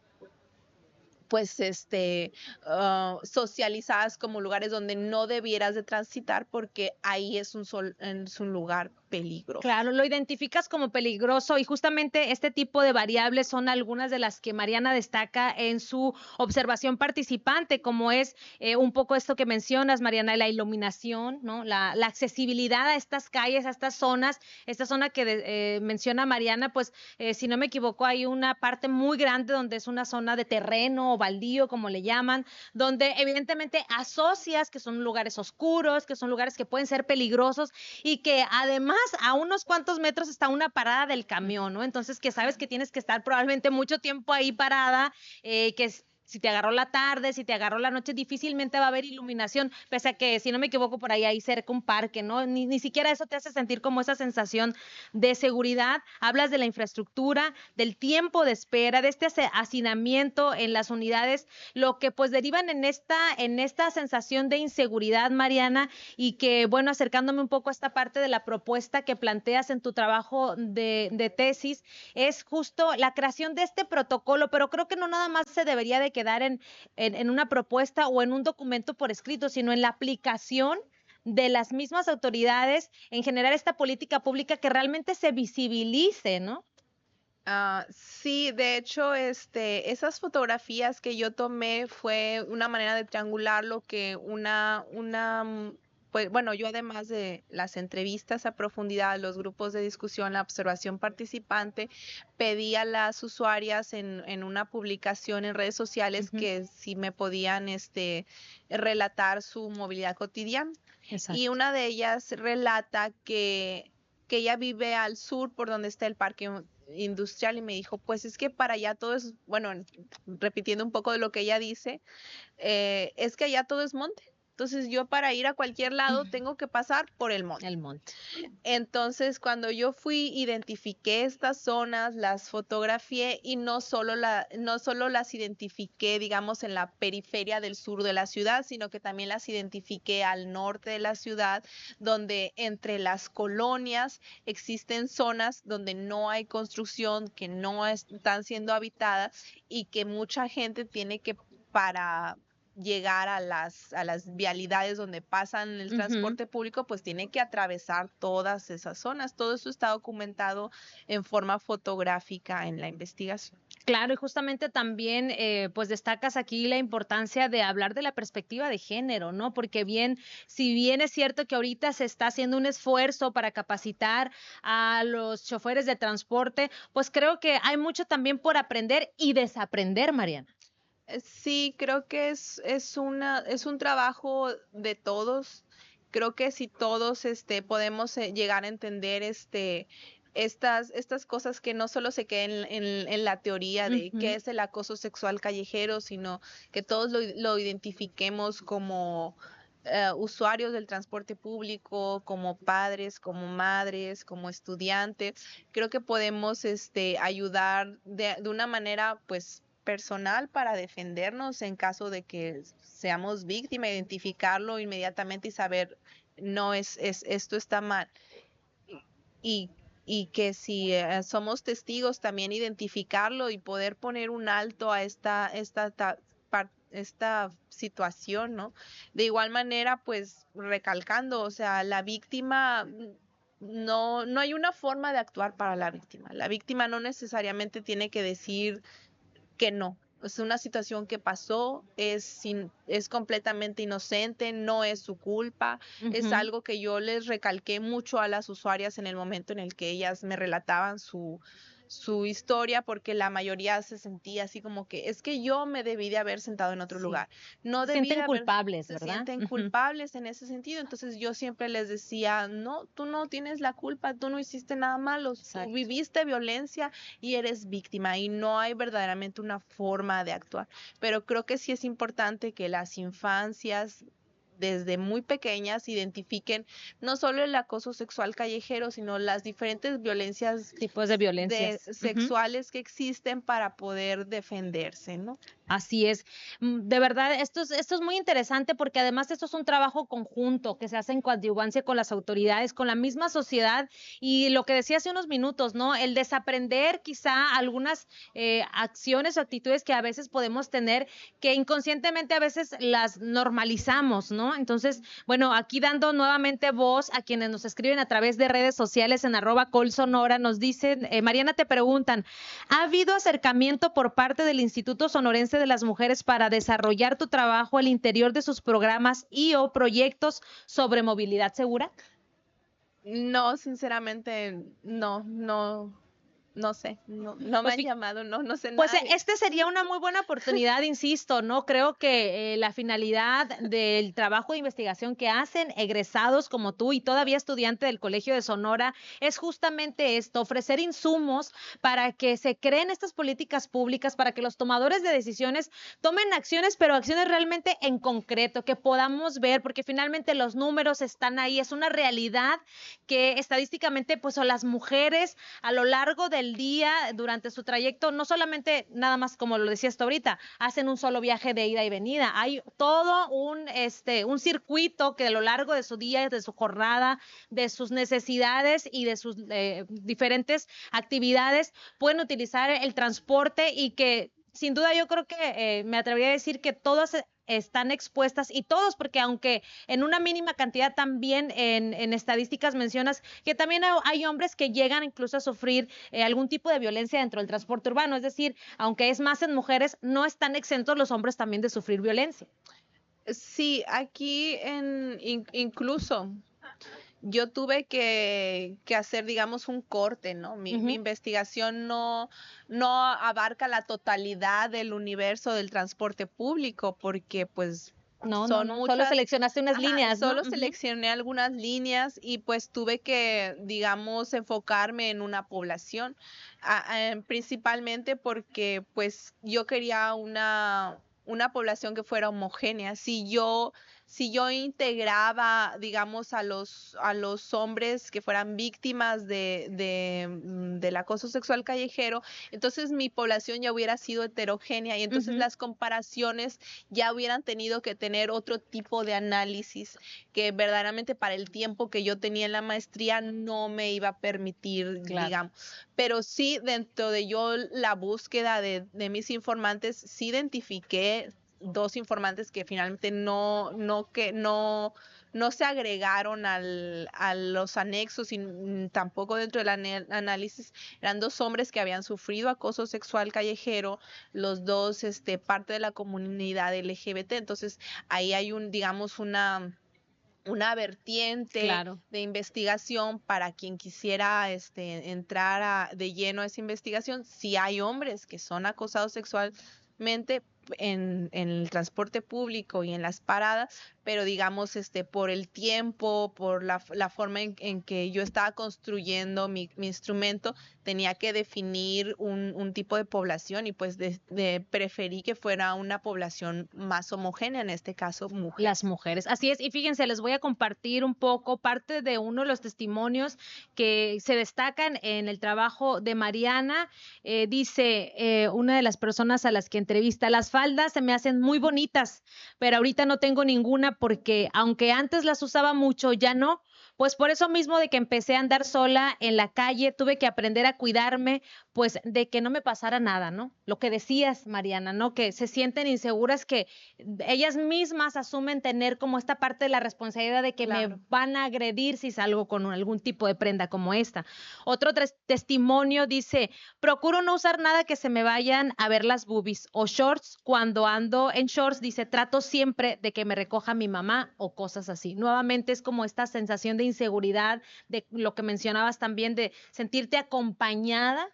Speaker 2: pues socializadas como lugares donde no debieras de transitar porque ahí es un lugar peligroso.
Speaker 1: Claro, lo identificas como peligroso y justamente este tipo de variables son algunas de las que Mariana destaca en su observación participante, como es un poco esto que mencionas, Mariana, la iluminación, ¿no? La accesibilidad a estas calles, a estas zonas, esta zona que menciona Mariana, pues si no me equivoco, hay una parte muy grande donde es una zona de terreno o baldío, como le llaman, donde evidentemente asocias que son lugares oscuros, que son lugares que pueden ser peligrosos y que además a unos cuantos metros está una parada del camión, ¿no? Entonces que sabes que tienes que estar probablemente mucho tiempo ahí parada, que si te agarró la tarde, si te agarró la noche, difícilmente va a haber iluminación, pese a que, si no me equivoco, por ahí hay cerca un parque, ¿no? Ni siquiera eso te hace sentir como esa sensación de seguridad. Hablas de la infraestructura, del tiempo de espera, de este hacinamiento en las unidades, lo que pues derivan en esta sensación de inseguridad, Mariana, y que, bueno, acercándome un poco a esta parte de la propuesta que planteas en tu trabajo de tesis, es justo la creación de este protocolo, pero creo que no nada más se debería de quedar en una propuesta o en un documento por escrito, sino en la aplicación de las mismas autoridades en generar esta política pública que realmente se visibilice, ¿no?
Speaker 2: Sí, de hecho, esas fotografías que yo tomé fue una manera de triangular lo que pues bueno, yo además de las entrevistas a profundidad, los grupos de discusión, la observación participante, pedí a las usuarias en una publicación en redes sociales que si me podían, relatar su movilidad cotidiana. Y
Speaker 1: Exacto.
Speaker 2: una de ellas relata que ella vive al sur por donde está el parque industrial y me dijo, pues es que para allá todo es, bueno, repitiendo un poco de lo que ella dice, es que allá todo es monte. Entonces yo para ir a cualquier lado tengo que pasar por el monte.
Speaker 1: El monte.
Speaker 2: Entonces, cuando yo fui, identifiqué estas zonas, las fotografié y no solo las identifiqué, digamos, en la periferia del sur de la ciudad, sino que también las identifiqué al norte de la ciudad, donde entre las colonias existen zonas donde no hay construcción, que no están siendo habitadas y que mucha gente tiene que para llegar a las vialidades donde pasan el transporte público, pues tiene que atravesar todas esas zonas. Todo eso está documentado en forma fotográfica en la investigación.
Speaker 1: Claro, y justamente también pues destacas aquí la importancia de hablar de la perspectiva de género, ¿no? Porque bien, si bien es cierto que ahorita se está haciendo un esfuerzo para capacitar a los choferes de transporte, pues creo que hay mucho también por aprender y desaprender, Mariana.
Speaker 2: Sí, creo que es un trabajo de todos. Creo que si todos podemos llegar a entender estas cosas que no solo se queden en la teoría de qué es el acoso sexual callejero, sino que todos lo identifiquemos como usuarios del transporte público, como padres, como madres, como estudiantes. Creo que podemos ayudar de una manera pues personal para defendernos en caso de que seamos víctimas, identificarlo inmediatamente y saber, no esto está mal. Y, y que si somos testigos, también identificarlo y poder poner un alto a esta situación, ¿no? De igual manera, pues recalcando, o sea, la víctima, no hay una forma de actuar para la víctima. La víctima no necesariamente tiene que decir que no. Es una situación que pasó, es completamente inocente, no es su culpa. Es algo que yo les recalqué mucho a las usuarias en el momento en el que ellas me relataban su historia, porque la mayoría se sentía así como que es que yo me debí de haber sentado en otro
Speaker 1: Sí.
Speaker 2: lugar. No
Speaker 1: Se
Speaker 2: debí de
Speaker 1: sienten
Speaker 2: haber,
Speaker 1: culpables,
Speaker 2: se
Speaker 1: ¿verdad?
Speaker 2: sienten culpables en ese sentido. Entonces yo siempre les decía, no, tú no tienes la culpa, tú no hiciste nada malo, tú
Speaker 1: Exacto.
Speaker 2: viviste violencia y eres víctima y no hay verdaderamente una forma de actuar. Pero creo que sí es importante que las infancias desde muy pequeñas identifiquen no solo el acoso sexual callejero, sino las diferentes violencias
Speaker 1: Tipos de violencias.
Speaker 2: sexuales que existen para poder defenderse, ¿no?
Speaker 1: Así es. De verdad, esto es muy interesante porque además esto es un trabajo conjunto que se hace en coadyuvancia con las autoridades, con la misma sociedad y lo que decía hace unos minutos, ¿no? El desaprender quizá algunas acciones o actitudes que a veces podemos tener que inconscientemente a veces las normalizamos, ¿no? Entonces, bueno, aquí dando nuevamente voz a quienes nos escriben a través de redes sociales en @colsonora, nos dicen, Mariana, te preguntan, ¿ha habido acercamiento por parte del Instituto Sonorense de las Mujeres para desarrollar tu trabajo al interior de sus programas y o proyectos sobre movilidad segura?
Speaker 2: No, sinceramente, no, no sé, no me
Speaker 1: Pues
Speaker 2: han llamado, no sé
Speaker 1: Pues
Speaker 2: nada.
Speaker 1: este sería una muy buena oportunidad, insisto, ¿no? Creo que la finalidad del trabajo de investigación que hacen egresados como tú y todavía estudiante del Colegio de Sonora es justamente esto, ofrecer insumos para que se creen estas políticas públicas, para que los tomadores de decisiones tomen acciones, pero acciones realmente en concreto, que podamos ver, porque finalmente los números están ahí, es una realidad que estadísticamente, pues, son las mujeres a lo largo del día, durante su trayecto, no solamente nada más como lo decías tú ahorita, hacen un solo viaje de ida y venida, hay todo un circuito que a lo largo de su día, de su jornada, de sus necesidades y de sus diferentes actividades pueden utilizar el transporte y que sin duda yo creo que me atrevería a decir que todas están expuestas y todos, porque aunque en una mínima cantidad también en estadísticas mencionas que también hay hombres que llegan incluso a sufrir algún tipo de violencia dentro del transporte urbano, es decir, aunque es más en mujeres, no están exentos los hombres también de sufrir violencia.
Speaker 2: Sí, aquí incluso yo tuve que hacer, digamos, un corte, ¿no? Mi
Speaker 1: Ujú.
Speaker 2: investigación no abarca la totalidad del universo del transporte público, porque pues
Speaker 1: No, no,
Speaker 2: son
Speaker 1: no, solo
Speaker 2: muchas,
Speaker 1: seleccionaste unas
Speaker 2: ajá,
Speaker 1: líneas, ¿no?
Speaker 2: solo
Speaker 1: Ujú.
Speaker 2: seleccioné algunas líneas y pues tuve que, digamos, enfocarme en una población, principalmente porque pues yo quería una población que fuera homogénea. Si yo integraba, digamos, a los hombres que fueran víctimas del acoso sexual callejero, entonces mi población ya hubiera sido heterogénea y entonces
Speaker 1: Ujú.
Speaker 2: las comparaciones ya hubieran tenido que tener otro tipo de análisis que verdaderamente para el tiempo que yo tenía en la maestría no me iba a permitir,
Speaker 1: Claro.
Speaker 2: digamos. Pero sí, dentro de yo la búsqueda de mis informantes, sí identifiqué dos informantes que finalmente no se agregaron a los anexos y tampoco dentro del análisis. Eran dos hombres que habían sufrido acoso sexual callejero, los dos parte de la comunidad LGBT. Entonces, ahí hay digamos, una vertiente
Speaker 1: Claro.
Speaker 2: de investigación para quien quisiera entrar de lleno a esa investigación. Si hay hombres que son acosados sexualmente en el transporte público y en las paradas, pero digamos, por el tiempo, por la forma en que yo estaba construyendo mi instrumento, tenía que definir un tipo de población y pues preferí que fuera una población más homogénea, en este caso
Speaker 1: Las
Speaker 2: mujeres.
Speaker 1: mujeres. Así es, y fíjense, les voy a compartir un poco parte de uno de los testimonios que se destacan en el trabajo de Mariana. Dice una de las personas a las que entrevista, las faldas se me hacen muy bonitas, pero ahorita no tengo ninguna porque aunque antes las usaba mucho, ya no. Pues por eso mismo de que empecé a andar sola en la calle, tuve que aprender a cuidarme, pues de que no me pasara nada, ¿no? Lo que decías, Mariana, ¿no? Que se sienten inseguras, que ellas mismas asumen tener como esta parte de la responsabilidad de que me
Speaker 2: Claro.
Speaker 1: van a agredir si salgo con algún tipo de prenda como esta. Otro testimonio dice, procuro no usar nada que se me vayan a ver las boobies o shorts. Cuando ando en shorts, dice, trato siempre de que me recoja mi mamá o cosas así. Nuevamente es como esta sensación de inseguridad, de lo que mencionabas también, de sentirte acompañada,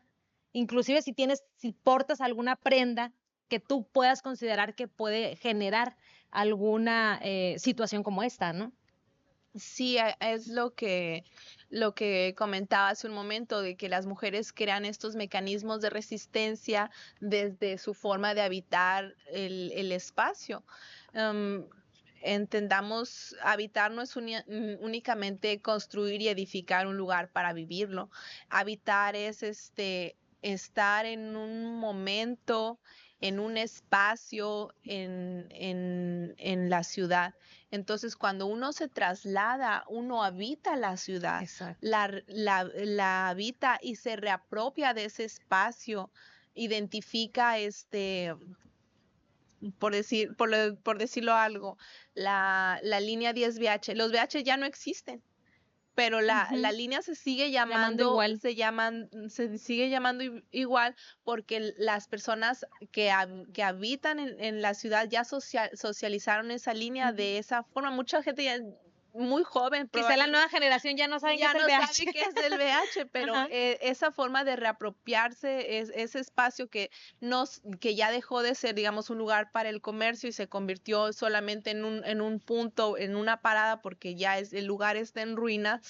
Speaker 1: inclusive si portas alguna prenda que tú puedas considerar que puede generar alguna situación como esta, ¿no?
Speaker 2: Sí, es lo que comentaba hace un momento, de que las mujeres crean estos mecanismos de resistencia desde su forma de habitar el espacio. Em, Entendamos, habitar no es únicamente construir y edificar un lugar para vivirlo. Habitar es estar en un momento, en un espacio, en la ciudad. Entonces, cuando uno se traslada, uno habita la ciudad,
Speaker 1: Exacto.
Speaker 2: la habita y se reapropia de ese espacio, identifica por decirlo algo, la línea 10 VH. Los VH ya no existen, pero la
Speaker 1: Ujú.
Speaker 2: línea se sigue
Speaker 1: Llamando
Speaker 2: llamando,
Speaker 1: igual.
Speaker 2: se sigue llamando igual, porque las personas que habitan en la ciudad ya socializaron esa línea
Speaker 1: Ujú.
Speaker 2: de esa forma. Mucha gente muy joven,
Speaker 1: Quizá la nueva generación ya no saben qué
Speaker 2: ya
Speaker 1: es el
Speaker 2: no
Speaker 1: VH.
Speaker 2: sabe qué es el VH, pero
Speaker 1: Ajá.
Speaker 2: esa forma de reapropiarse, ese espacio que ya dejó de ser, digamos, un lugar para el comercio y se convirtió solamente en un punto, en una parada, porque ya el lugar está en ruinas,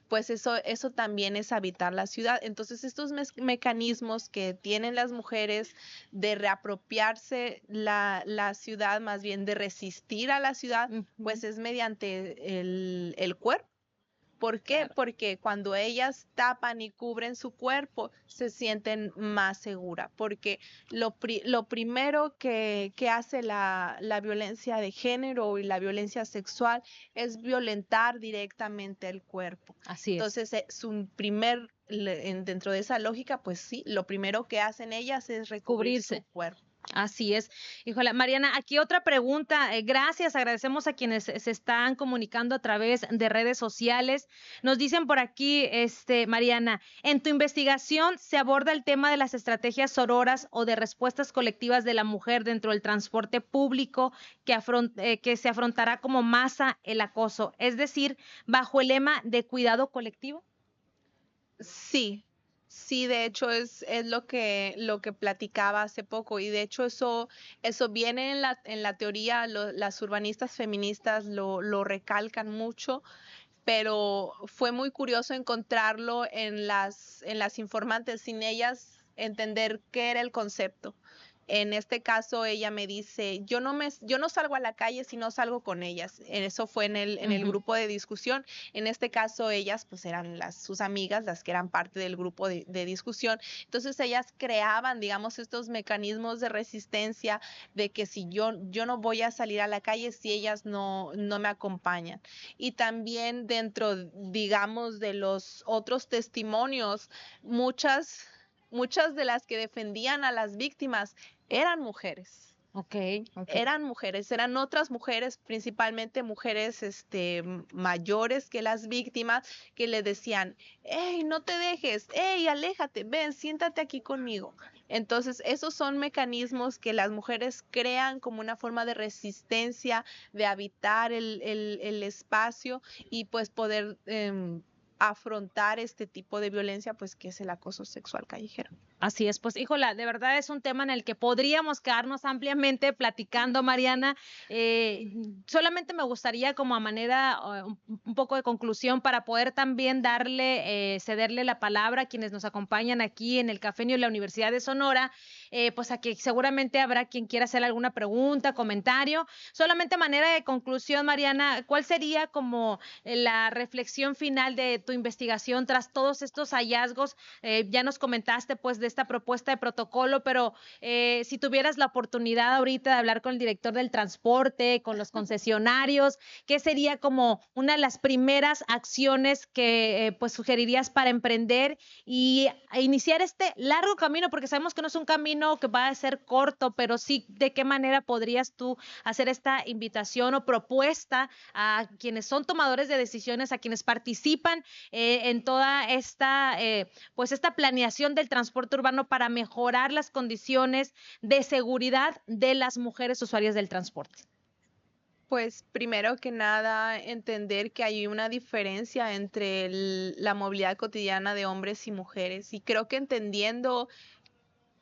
Speaker 2: pues eso también es habitar la ciudad. Entonces, estos mecanismos que tienen las mujeres de reapropiarse la ciudad, más bien de resistir a la ciudad, pues
Speaker 1: Ujú.
Speaker 2: es mediante el cuerpo. ¿Por qué?
Speaker 1: Claro.
Speaker 2: Porque cuando ellas tapan y cubren su cuerpo, se sienten más seguras. Porque lo primero que hace la violencia de género y la violencia sexual es violentar directamente el cuerpo.
Speaker 1: Así es.
Speaker 2: Entonces, dentro de esa lógica, pues sí, lo primero que hacen ellas es recubrir su
Speaker 1: Cubrirse.
Speaker 2: cuerpo.
Speaker 1: Así es. Híjole, Mariana, aquí otra pregunta. Gracias, agradecemos a quienes se están comunicando a través de redes sociales. Nos dicen por aquí, Mariana, en tu investigación se aborda el tema de las estrategias sororas o de respuestas colectivas de la mujer dentro del transporte público que se afrontará como masa el acoso, es decir, bajo el lema de cuidado colectivo.
Speaker 2: Sí, sí, de hecho es lo que platicaba hace poco y de hecho eso viene en la teoría, las urbanistas feministas lo recalcan mucho, pero fue muy curioso encontrarlo en las informantes, sin ellas entender qué era el concepto. En este caso, ella me dice, yo no salgo a la calle si no salgo con ellas. Eso fue en el
Speaker 1: Ujú.
Speaker 2: grupo de discusión. En este caso, ellas pues eran sus amigas, las que eran parte del grupo de discusión. Entonces, ellas creaban, digamos, estos mecanismos de resistencia de que si yo no voy a salir a la calle si ellas no me acompañan. Y también dentro, digamos, de los otros testimonios, muchas de las que defendían a las víctimas eran mujeres.
Speaker 1: Ok, ok.
Speaker 2: Eran mujeres, eran otras mujeres, principalmente mujeres mayores que las víctimas, que le decían, hey, no te dejes, hey, aléjate, ven, siéntate aquí conmigo. Entonces, esos son mecanismos que las mujeres crean como una forma de resistencia, de habitar el espacio y pues poder afrontar este tipo de violencia, pues que es el acoso sexual callejero.
Speaker 1: Así es, pues híjola, de verdad es un tema en el que podríamos quedarnos ampliamente platicando, Mariana. Solamente me gustaría como a manera, un poco de conclusión para poder también cederle la palabra a quienes nos acompañan aquí en el Cafenio de la Universidad de Sonora, pues a que seguramente habrá quien quiera hacer alguna pregunta, comentario. Solamente a manera de conclusión, Mariana, ¿cuál sería como la reflexión final de tu investigación tras todos estos hallazgos? Ya nos comentaste pues de esta propuesta de protocolo, pero si tuvieras la oportunidad ahorita de hablar con el director del transporte, con los concesionarios, ¿qué sería como una de las primeras acciones que pues sugerirías para emprender y iniciar este largo camino? Porque sabemos que no es un camino que va a ser corto, pero sí, ¿de qué manera podrías tú hacer esta invitación o propuesta a quienes son tomadores de decisiones, a quienes participan en toda pues esta planeación del transporte urbano para mejorar las condiciones de seguridad de las mujeres usuarias del transporte?
Speaker 2: Pues primero que nada, entender que hay una diferencia entre la movilidad cotidiana de hombres y mujeres. Y creo que entendiendo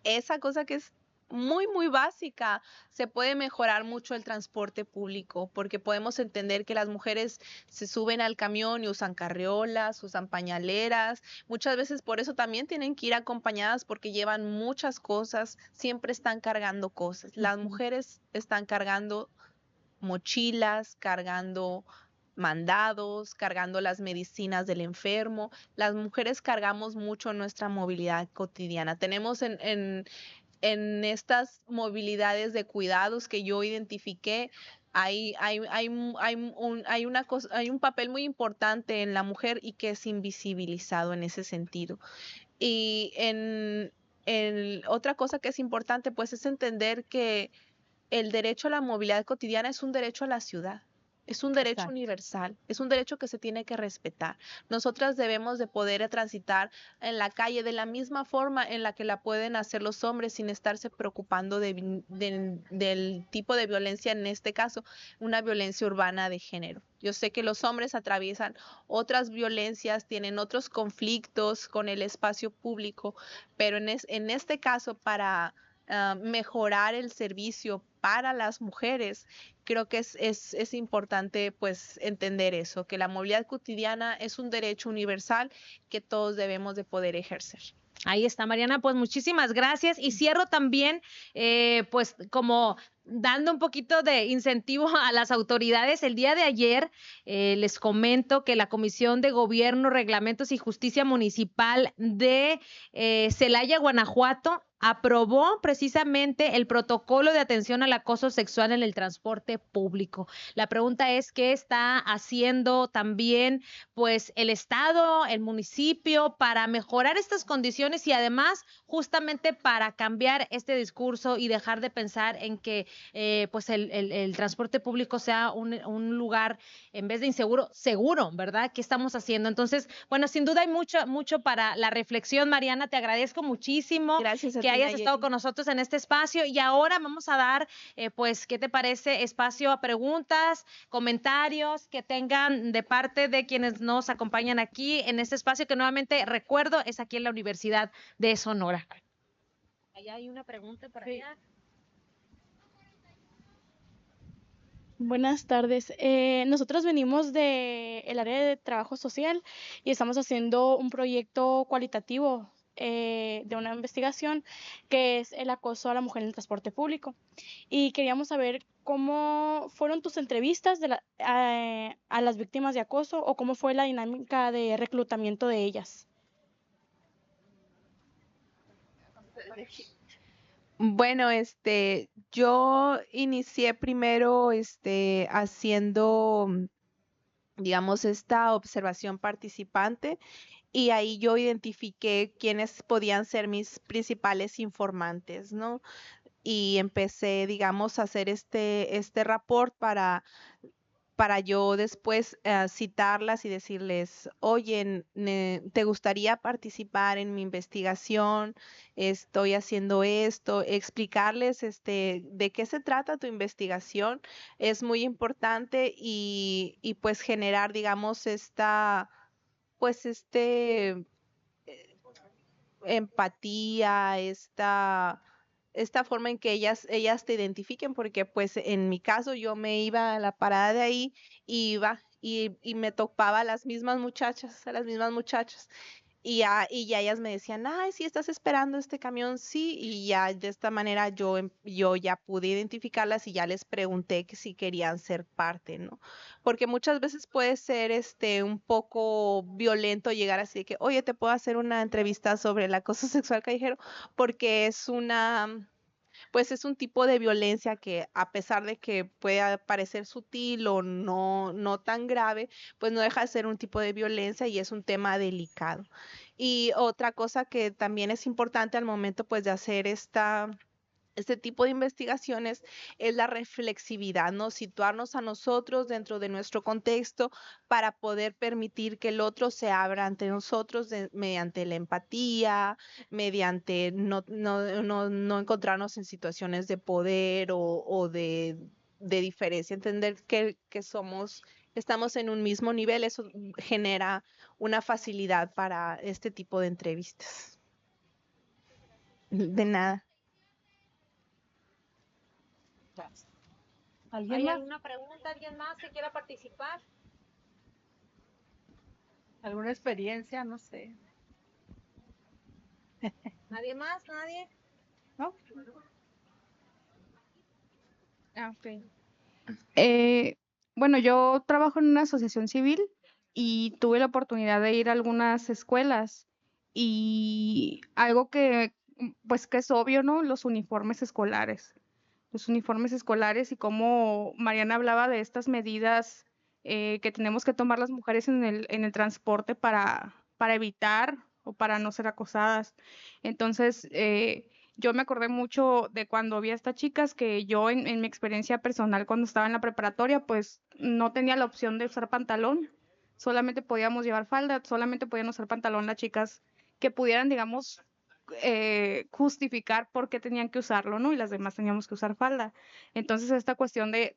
Speaker 2: esa cosa que es muy básica, se puede mejorar mucho el transporte público, porque podemos entender que las mujeres se suben al camión y usan carriolas, usan pañaleras. Muchas veces por eso también tienen que ir acompañadas porque llevan muchas cosas, siempre están cargando cosas. Las
Speaker 1: Ujú.
Speaker 2: mujeres están cargando mochilas, cargando mandados, cargando las medicinas del enfermo. Las mujeres cargamos mucho nuestra movilidad cotidiana. Tenemos en estas movilidades de cuidados que yo identifiqué, hay un papel muy importante en la mujer y que es invisibilizado en ese sentido. Y otra cosa que es importante, pues, es entender que el derecho a la movilidad cotidiana es un derecho a la ciudad. Es un derecho
Speaker 1: Exacto.
Speaker 2: universal, es un derecho que se tiene que respetar. Nosotras debemos de poder transitar en la calle de la misma forma en la que la pueden hacer los hombres sin estarse preocupando del tipo de violencia, en este caso, una violencia urbana de género. Yo sé que los hombres atraviesan otras violencias, tienen otros conflictos con el espacio público, pero en este caso, para mejorar el servicio para las mujeres, creo que es importante pues entender eso, que la movilidad cotidiana es un derecho universal que todos debemos de poder ejercer.
Speaker 1: Ahí está, Mariana, pues muchísimas gracias. Y cierro también, pues como dando un poquito de incentivo a las autoridades. El día de ayer les comento que la Comisión de Gobierno, Reglamentos y Justicia Municipal de Celaya, Guanajuato, aprobó precisamente el protocolo de atención al acoso sexual en el transporte público. La pregunta es, ¿qué está haciendo también pues el estado, el municipio para mejorar estas condiciones y además justamente para cambiar este discurso y dejar de pensar en que pues el transporte público sea un lugar en vez de inseguro, seguro, ¿verdad? ¿Qué estamos haciendo? Entonces, bueno, sin duda hay mucho para la reflexión, Mariana, te agradezco muchísimo
Speaker 2: Gracias a
Speaker 1: que
Speaker 2: ti,
Speaker 1: hayas estado
Speaker 2: Nayeli.
Speaker 1: con nosotros en este espacio y ahora vamos a dar, pues, ¿qué te parece? Espacio a preguntas, comentarios que tengan de parte de quienes nos acompañan aquí en este espacio que nuevamente recuerdo es aquí en la Universidad de Sonora. Allá hay una pregunta para allá.
Speaker 3: Buenas tardes. Nosotros venimos del área de trabajo social y estamos haciendo un proyecto cualitativo de una investigación que es el acoso a la mujer en el transporte público. Y queríamos saber cómo fueron tus entrevistas a las víctimas de acoso o cómo fue la dinámica de reclutamiento de ellas.
Speaker 2: Bueno, yo inicié primero, haciendo, digamos, esta observación participante y ahí yo identifiqué quiénes podían ser mis principales informantes, ¿no? Y empecé, digamos, a hacer este rapport para yo después citarlas y decirles, oye, ¿te gustaría participar en mi investigación? Estoy haciendo esto, explicarles de qué se trata tu investigación es muy importante y pues generar, digamos, pues empatía, esta forma en que ellas te identifiquen, porque pues en mi caso yo me iba a la parada de ahí y iba y me topaba a las mismas muchachas. Y ya ellas me decían, ay, sí, estás esperando este camión, sí, y ya de esta manera yo ya pude identificarlas y ya les pregunté que si querían ser parte, ¿no? Porque muchas veces puede ser un poco violento llegar así de que, oye, te puedo hacer una entrevista sobre el acoso sexual callejero, porque pues es un tipo de violencia que a pesar de que pueda parecer sutil o no tan grave, pues no deja de ser un tipo de violencia y es un tema delicado. Y otra cosa que también es importante al momento pues de hacer este tipo de investigaciones es la reflexividad, ¿no? Situarnos a nosotros dentro de nuestro contexto para poder permitir que el otro se abra ante nosotros mediante la empatía, mediante no encontrarnos en situaciones de poder o de diferencia, entender que estamos en un mismo nivel, eso genera una facilidad para este tipo de entrevistas. De nada.
Speaker 1: ¿Hay alguna pregunta? ¿Alguien más que quiera participar?
Speaker 4: ¿Alguna experiencia? No sé.
Speaker 1: ¿Nadie más? ¿Nadie?
Speaker 4: ¿No?
Speaker 3: Ok. Bueno, yo trabajo en una asociación civil y tuve la oportunidad de ir a algunas escuelas y algo pues que es obvio, ¿no? Los uniformes escolares. Los uniformes escolares y cómo Mariana hablaba de estas medidas que tenemos que tomar las mujeres en el transporte para evitar o para no ser acosadas. Entonces, yo me acordé mucho de cuando vi a estas chicas que yo en mi experiencia personal cuando estaba en la preparatoria, pues no tenía la opción de usar pantalón, solamente podíamos llevar falda, solamente podían usar pantalón las chicas que pudieran, digamos, justificar por qué tenían que usarlo, ¿no? Y las demás teníamos que usar falda. Entonces, esta cuestión de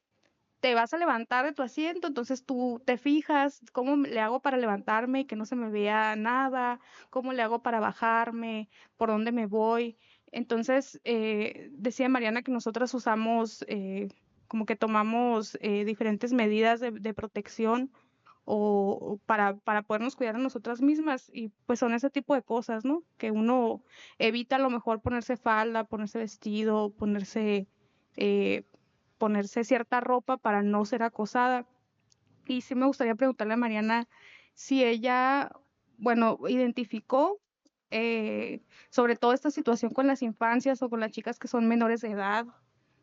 Speaker 3: te vas a levantar de tu asiento, entonces tú te fijas cómo le hago para levantarme y que no se me vea nada, cómo le hago para bajarme, por dónde me voy. Entonces, decía Mariana que nosotras usamos, como que tomamos diferentes medidas de protección o para podernos cuidar a nosotras mismas y pues son ese tipo de cosas, ¿no? Que uno evita a lo mejor ponerse falda, ponerse vestido, eh, ponerse cierta ropa para no ser acosada. Y sí me gustaría preguntarle a Mariana si ella, bueno, identificó sobre todo esta situación con las infancias o con las chicas que son menores de edad,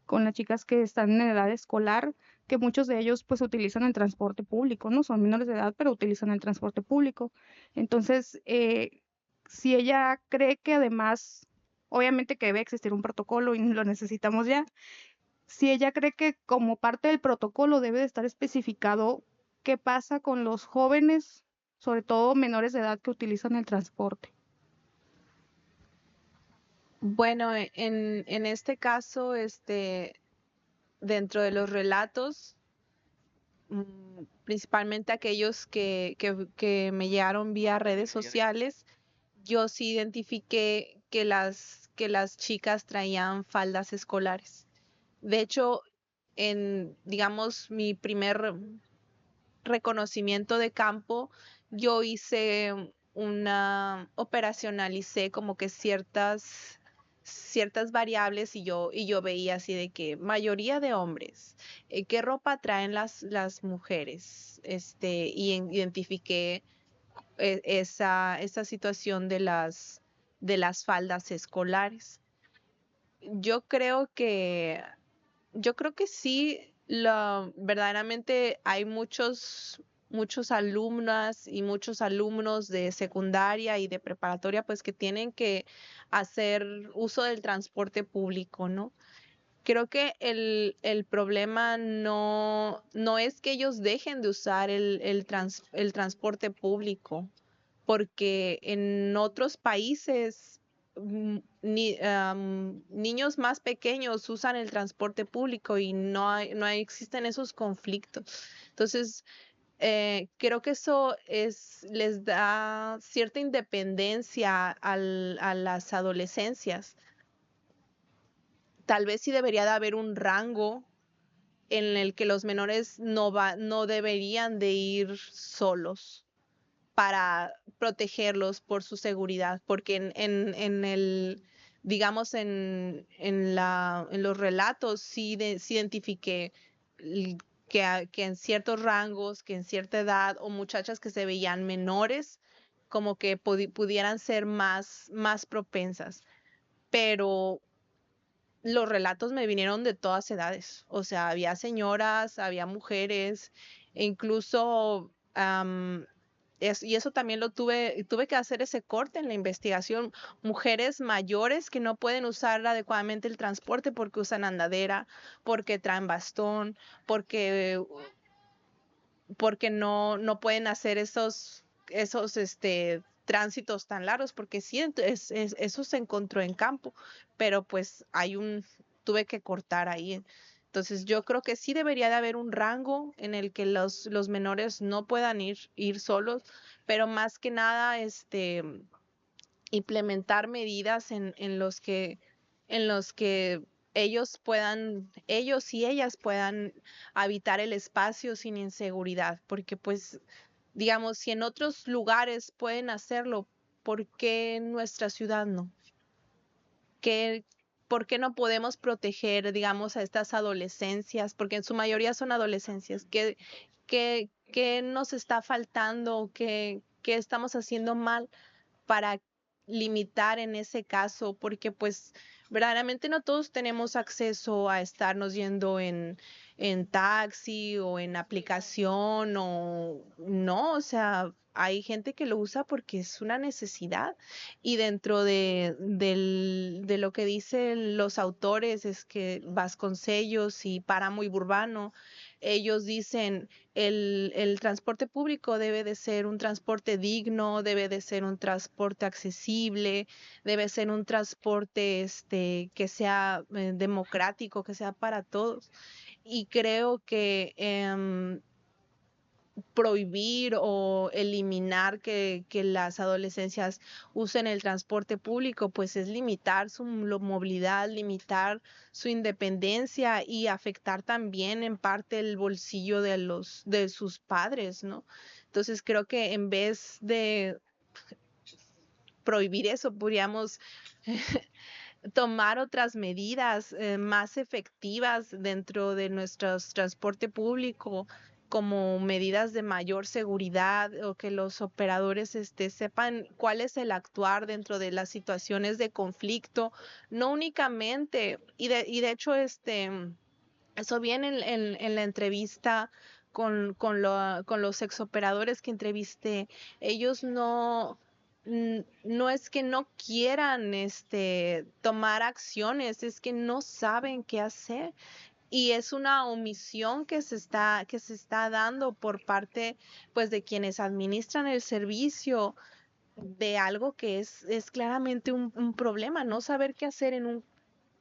Speaker 3: con las chicas que están en edad escolar, que muchos de ellos pues utilizan el transporte público, ¿no? Son menores de edad, pero utilizan el transporte público. Entonces, si ella cree que además, obviamente que debe existir un protocolo y lo necesitamos ya, si ella cree que como parte del protocolo debe de estar especificado qué pasa con los jóvenes, sobre todo menores de edad que utilizan el transporte.
Speaker 2: Bueno, en este caso, dentro de los relatos, principalmente aquellos que me llegaron vía redes sociales, yo sí identifiqué que las chicas traían faldas escolares. De hecho, digamos, mi primer reconocimiento de campo, yo hice operacionalicé como que ciertas variables y yo veía así de que mayoría de hombres, ¿qué ropa traen las mujeres? Identifiqué esa situación de las faldas escolares. Yo creo que yo creo que sí, verdaderamente hay muchos alumnas y muchos alumnos de secundaria y de preparatoria, pues que tienen que hacer uso del transporte público, ¿no? Creo que el problema no es que ellos dejen de usar el transporte público, porque en otros países niños más pequeños usan el transporte público y existen esos conflictos. Entonces, creo que les da cierta independencia a las adolescencias. Tal vez sí debería de haber un rango en el que los menores no deberían de ir solos para protegerlos por su seguridad, porque digamos, en los relatos sí identifiqué que en ciertos rangos, que en cierta edad, o muchachas que se veían menores, como que pudieran ser más propensas. Pero los relatos me vinieron de todas edades, o sea, había señoras, había mujeres, e incluso y eso también tuve que hacer ese corte en la investigación. Mujeres mayores que no pueden usar adecuadamente el transporte porque usan andadera, porque traen bastón, porque, porque no pueden hacer esos tránsitos tan largos, porque sí, eso se encontró en campo, pero pues tuve que cortar ahí. Entonces yo creo que sí debería de haber un rango en el que los menores no puedan ir solos, pero más que nada, implementar medidas en los que ellos y ellas puedan habitar el espacio sin inseguridad, porque pues, digamos, si en otros lugares pueden hacerlo, ¿por qué en nuestra ciudad no? ¿Qué, ¿Por qué no podemos proteger, digamos, a estas adolescencias? Porque en su mayoría son adolescencias. ¿Qué nos está faltando? ¿Qué estamos haciendo mal para limitar en ese caso? Porque pues verdaderamente no todos tenemos acceso a estarnos yendo en taxi o en aplicación o no, o sea, hay gente que lo usa porque es una necesidad y dentro de lo que dicen los autores es que Vasconcellos y Páramo y Burbano, ellos dicen el transporte público debe de ser un transporte digno, debe de ser un transporte accesible, debe ser un transporte que sea democrático, que sea para todos. Y creo que prohibir o eliminar que las adolescencias usen el transporte público, pues es limitar su movilidad, limitar su independencia y afectar también en parte el bolsillo de sus padres, ¿no? Entonces creo que en vez de prohibir eso, podríamos tomar otras medidas más efectivas dentro de nuestro transporte público, como medidas de mayor seguridad o que los operadores sepan cuál es el actuar dentro de las situaciones de conflicto, no únicamente, y de hecho eso viene en la entrevista con los exoperadores que entrevisté. Ellos no es que no quieran tomar acciones, es que no saben qué hacer. Y es una omisión que se está dando por parte, pues, de quienes administran el servicio de algo que es claramente un problema, no saber qué hacer en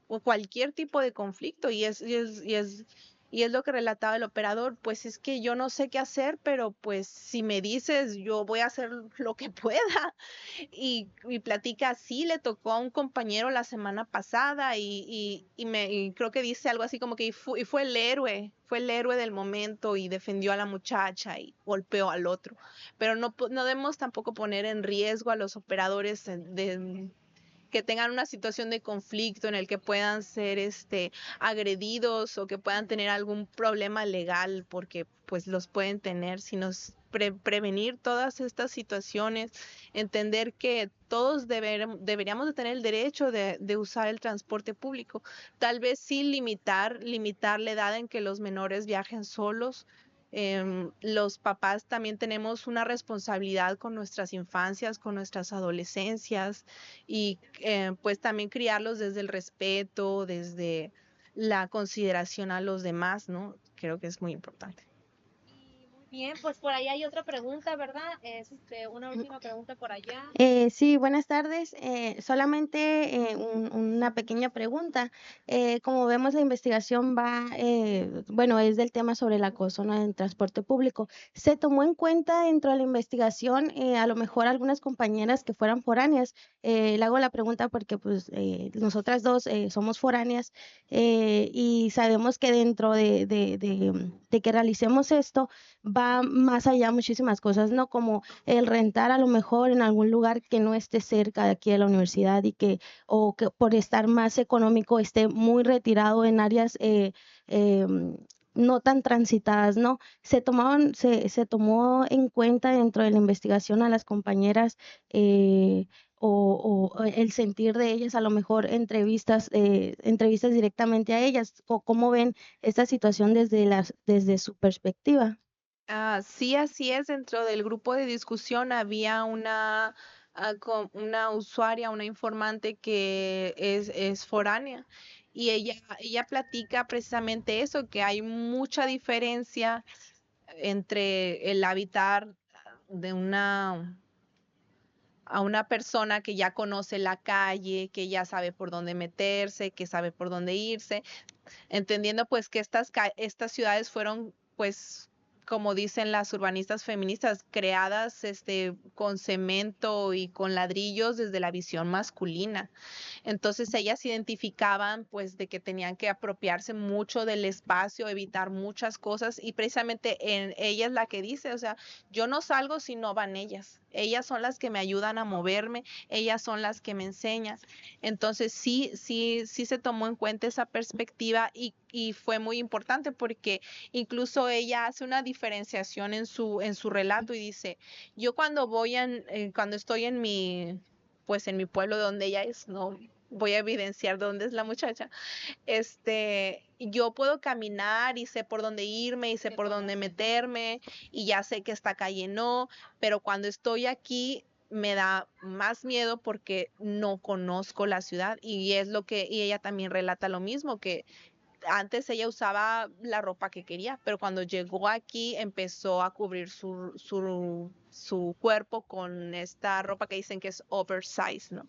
Speaker 2: o cualquier tipo de conflicto y es lo que relataba el operador, pues es que yo no sé qué hacer, pero pues si me dices, yo voy a hacer lo que pueda. Y platica, sí, le tocó a un compañero la semana pasada y creo que dice algo así como que y fue el héroe del momento y defendió a la muchacha y golpeó al otro. Pero no debemos tampoco poner en riesgo a los operadores que tengan una situación de conflicto en el que puedan ser agredidos o que puedan tener algún problema legal, porque pues los pueden tener, sino prevenir todas estas situaciones, entender que todos deberíamos de tener el derecho de usar el transporte público, tal vez sí limitar la edad en que los menores viajen solos. Los papás también tenemos una responsabilidad con nuestras infancias, con nuestras adolescencias y pues también criarlos desde el respeto, desde la consideración a los demás, ¿no? Creo que es muy importante.
Speaker 1: Bien, pues por ahí hay otra pregunta, ¿verdad? Una última pregunta por allá.
Speaker 5: Sí, buenas tardes. Solamente una pequeña pregunta. Como vemos, la investigación bueno, es del tema sobre el acoso, ¿no?, en transporte público. ¿Se tomó en cuenta dentro de la investigación a lo mejor algunas compañeras que fueran foráneas? Le hago la pregunta porque pues nosotras dos somos foráneas y sabemos que dentro de que realicemos esto va más allá muchísimas cosas, ¿no? Como el rentar a lo mejor en algún lugar que no esté cerca de aquí de la universidad o que por estar más económico esté muy retirado en áreas no tan transitadas, ¿no? Se tomó en cuenta dentro de la investigación a las compañeras o el sentir de ellas, a lo mejor entrevistas directamente a ellas, o cómo ven esta situación desde su perspectiva.
Speaker 2: Sí, así es. Dentro del grupo de discusión había una usuaria, una informante que es foránea y ella platica precisamente eso, que hay mucha diferencia entre el habitar de a una persona que ya conoce la calle, que ya sabe por dónde meterse, que sabe por dónde irse, entendiendo pues que estas ciudades fueron pues como dicen las urbanistas feministas, creadas con cemento y con ladrillos desde la visión masculina. Entonces ellas identificaban pues de que tenían que apropiarse mucho del espacio, evitar muchas cosas y precisamente en ella es la que dice, o sea, yo no salgo si no van ellas. Ellas son las que me ayudan a moverme, ellas son las que me enseñan. Entonces sí se tomó en cuenta esa perspectiva y fue muy importante porque incluso ella hace una diferenciación en su relato y dice, yo cuando estoy en mi pueblo donde ella es, no voy a evidenciar dónde es la muchacha. Yo puedo caminar y sé por dónde irme y sé por dónde meterme y ya sé que esta calle no, pero cuando estoy aquí me da más miedo porque no conozco la ciudad y es lo que, y ella también relata lo mismo, que antes ella usaba la ropa que quería, pero cuando llegó aquí empezó a cubrir su cuerpo con esta ropa que dicen que es oversize, ¿no?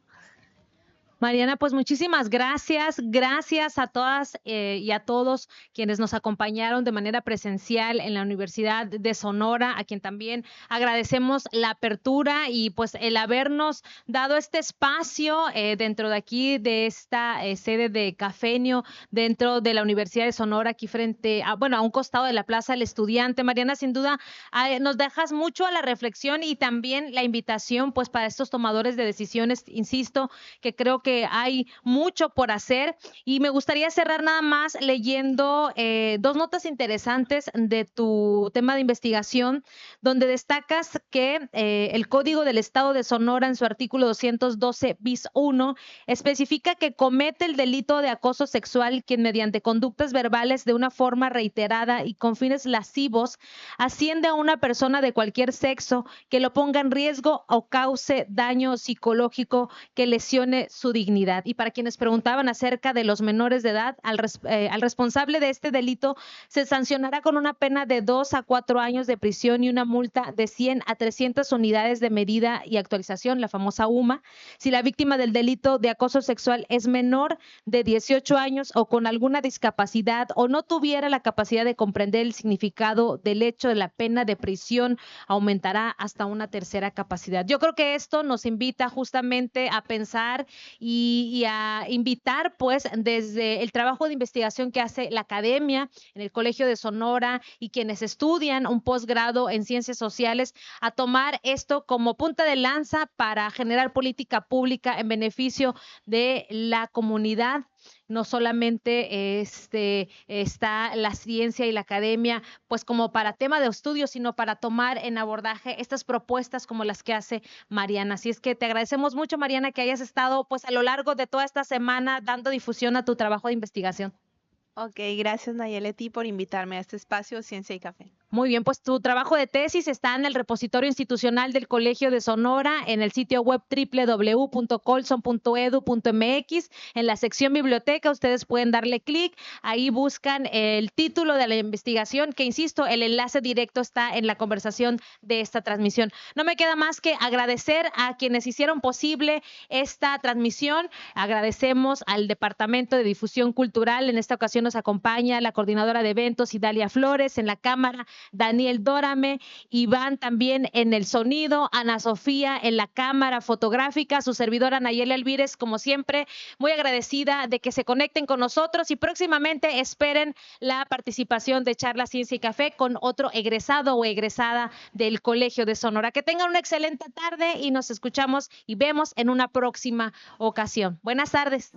Speaker 1: Mariana, pues muchísimas gracias. Gracias a todas y a todos quienes nos acompañaron de manera presencial en la Universidad de Sonora, a quien también agradecemos la apertura y pues el habernos dado este espacio dentro de aquí, de esta sede de Cafenio, dentro de la Universidad de Sonora, aquí frente a, bueno, a un costado de la Plaza del Estudiante. Mariana, sin duda, nos dejas mucho a la reflexión y también la invitación pues para estos tomadores de decisiones, insisto, que creo que hay mucho por hacer y me gustaría cerrar nada más leyendo dos notas interesantes de tu tema de investigación, donde destacas que el Código del Estado de Sonora en su artículo 212 bis 1 especifica que comete el delito de acoso sexual quien mediante conductas verbales de una forma reiterada y con fines lascivos asciende a una persona de cualquier sexo que lo ponga en riesgo o cause daño psicológico que lesione su dignidad. Y para quienes preguntaban acerca de los menores de edad, al responsable de este delito se sancionará con una pena de 2 a 4 años de prisión y una multa de 100 a 300 unidades de medida y actualización, la famosa UMA, si la víctima del delito de acoso sexual es menor de 18 años o con alguna discapacidad o no tuviera la capacidad de comprender el significado del hecho de la pena de prisión, aumentará hasta una tercera capacidad. Yo creo que esto nos invita justamente a pensar y a invitar pues desde el trabajo de investigación que hace la academia en el Colegio de Sonora y quienes estudian un posgrado en ciencias sociales a tomar esto como punta de lanza para generar política pública en beneficio de la comunidad. No solamente está la ciencia y la academia, pues como para tema de estudio, sino para tomar en abordaje estas propuestas como las que hace Mariana. Así es que te agradecemos mucho, Mariana, que hayas estado pues a lo largo de toda esta semana dando difusión a tu trabajo de investigación.
Speaker 2: Ok, gracias Nayeli a ti por invitarme a este espacio Ciencia y Café.
Speaker 1: Muy bien, pues tu trabajo de tesis está en el repositorio institucional del Colegio de Sonora, en el sitio web www.colson.edu.mx, en la sección biblioteca, ustedes pueden darle clic, ahí buscan el título de la investigación, que insisto, el enlace directo está en la conversación de esta transmisión. No me queda más que agradecer a quienes hicieron posible esta transmisión, agradecemos al Departamento de Difusión Cultural, en esta ocasión nos acompaña la coordinadora de eventos Idalia Flores, en la cámara Daniel Dórame, Iván también en el sonido, Ana Sofía en la cámara fotográfica, su servidora Nayeli Alvírez, como siempre, muy agradecida de que se conecten con nosotros y próximamente esperen la participación de Charla Ciencia y Café con otro egresado o egresada del Colegio de Sonora. Que tengan una excelente tarde y nos escuchamos y vemos en una próxima ocasión. Buenas tardes.